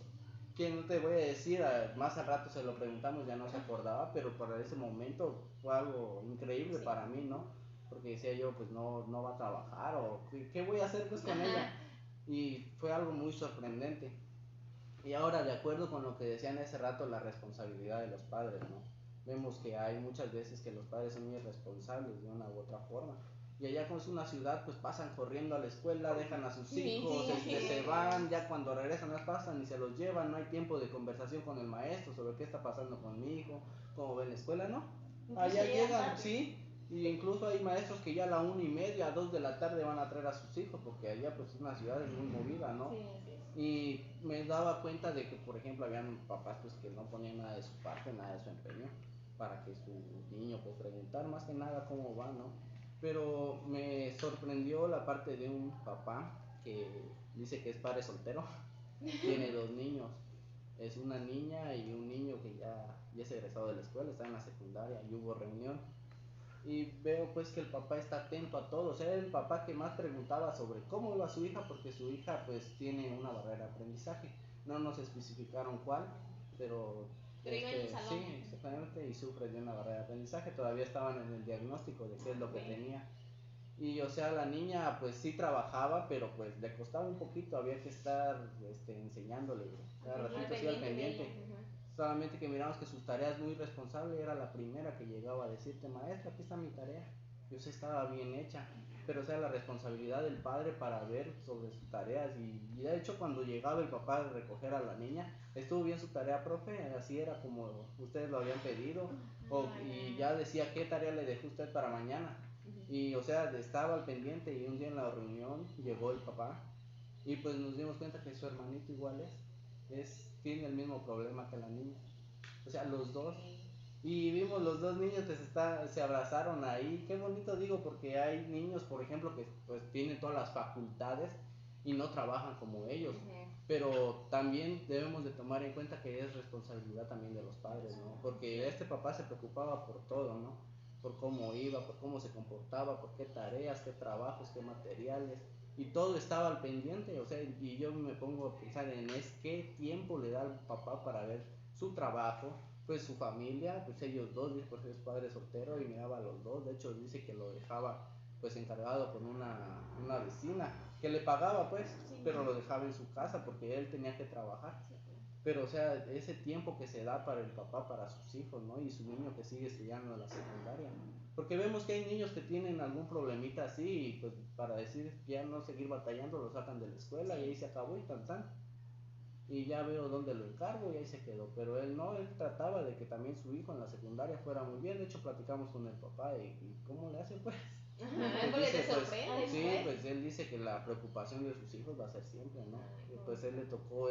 que no te voy a decir, más al rato se lo preguntamos, ya no se acordaba, pero para ese momento fue algo increíble para mí, ¿no? Porque decía yo, pues no va a trabajar, o ¿qué voy a hacer pues con ella? Y fue algo muy sorprendente. Y ahora, de acuerdo con lo que decían hace rato, la responsabilidad de los padres, ¿no? Vemos que hay muchas veces que los padres son muy irresponsables de una u otra forma. Y allá como es una ciudad, pues pasan corriendo a la escuela, dejan a sus hijos, se van, ya cuando regresan las pasan y se los llevan, no hay tiempo de conversación con el maestro sobre qué está pasando con mi hijo, cómo ve la escuela, ¿no? Allá llegan, sí, y incluso hay maestros que ya a la 1:30, 2 de la tarde van a traer a sus hijos, porque allá pues es una ciudad muy movida, ¿no? Y me daba cuenta de que, por ejemplo, habían papás pues que no ponían nada de su parte, nada de su empeño, para que su niño pues preguntar más que nada cómo va, ¿no? Pero me sorprendió la parte de un papá que dice que es padre soltero, tiene 2 niños, es una niña y un niño que ya es egresado de la escuela, está en la secundaria y hubo reunión. Y veo pues que el papá está atento a todo, o sea, el papá que más preguntaba sobre cómo iba su hija, porque su hija pues tiene una barrera de aprendizaje, no nos especificaron cuál, pero iba en el salón. sí, exactamente, y sufre de una barrera de aprendizaje, todavía estaban en el diagnóstico de qué es lo que tenía. Y o sea, la niña pues sí trabajaba, pero pues le costaba un poquito, había que estar enseñándole, cada ratito sí al pendiente. Solamente que miramos que sus tareas muy responsable, era la primera que llegaba a decirte, maestra, aquí está mi tarea. Yo sé estaba bien hecha, pero o sea, la responsabilidad del padre para ver sobre sus tareas. Y de hecho cuando llegaba el papá a recoger a la niña, estuvo bien su tarea, profe, así era como ustedes lo habían pedido, y ya decía qué tarea le dejó usted para mañana. Y o sea, estaba al pendiente, y un día en la reunión llegó el papá y pues nos dimos cuenta que su hermanito igual tiene el mismo problema que la niña. O sea, los dos. Y vimos los dos niños que se abrazaron ahí. Qué bonito digo, porque hay niños, por ejemplo, que pues tienen todas las facultades y no trabajan como ellos. Pero también debemos de tomar en cuenta que es responsabilidad también de los padres, ¿no? Porque este papá se preocupaba por todo, ¿no? Por cómo iba, por cómo se comportaba, por qué tareas, qué trabajos, qué materiales, y todo estaba al pendiente, o sea, y yo me pongo a pensar en qué tiempo le da al papá para ver su trabajo, pues su familia, pues ellos dos, pues es padre soltero y miraba a los dos, de hecho dice que lo dejaba pues encargado con una vecina que le pagaba pues, pero lo dejaba en su casa porque él tenía que trabajar. Pero o sea, ese tiempo que se da para el papá, para sus hijos, ¿no? Y su niño que sigue estudiando en la secundaria. Porque vemos que hay niños que tienen algún problemita así y pues para decir ya no seguir batallando lo sacan de la escuela y ahí se acabó y tan. Y ya veo dónde lo encargo y ahí se quedó. Pero él no, él trataba de que también su hijo en la secundaria fuera muy bien. De hecho platicamos con el papá y ¿cómo le hace pues? Porque Dice, te sorprende, sí, pues. pues él dice que la preocupación de sus hijos va a ser siempre, ¿no? Y pues él le tocó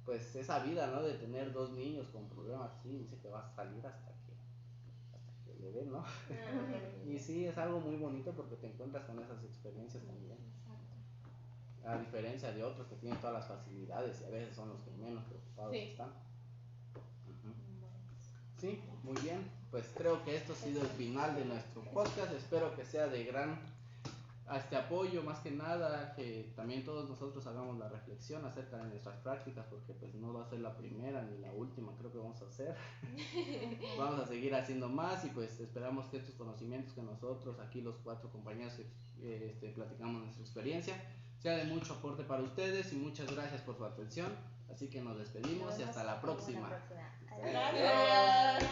pues esa vida, ¿no? De tener dos niños con problemas, sí, dice que va a salir hasta que le den, ¿no? Y sí, es algo muy bonito porque te encuentras con esas experiencias también. A diferencia de otros que tienen todas las facilidades y a veces son los que menos preocupados están. Sí, muy bien. Pues creo que esto ha sido el final de nuestro podcast. Espero que sea de gran apoyo, más que nada, que también todos nosotros hagamos la reflexión acerca de nuestras prácticas, porque pues no va a ser la primera ni la última, creo que vamos a hacer. Vamos a seguir haciendo más y pues esperamos que estos conocimientos que nosotros, aquí los 4 compañeros platicamos nuestra experiencia, sea de mucho aporte para ustedes y muchas gracias por su atención. Así que nos despedimos y hasta la próxima. Gracias.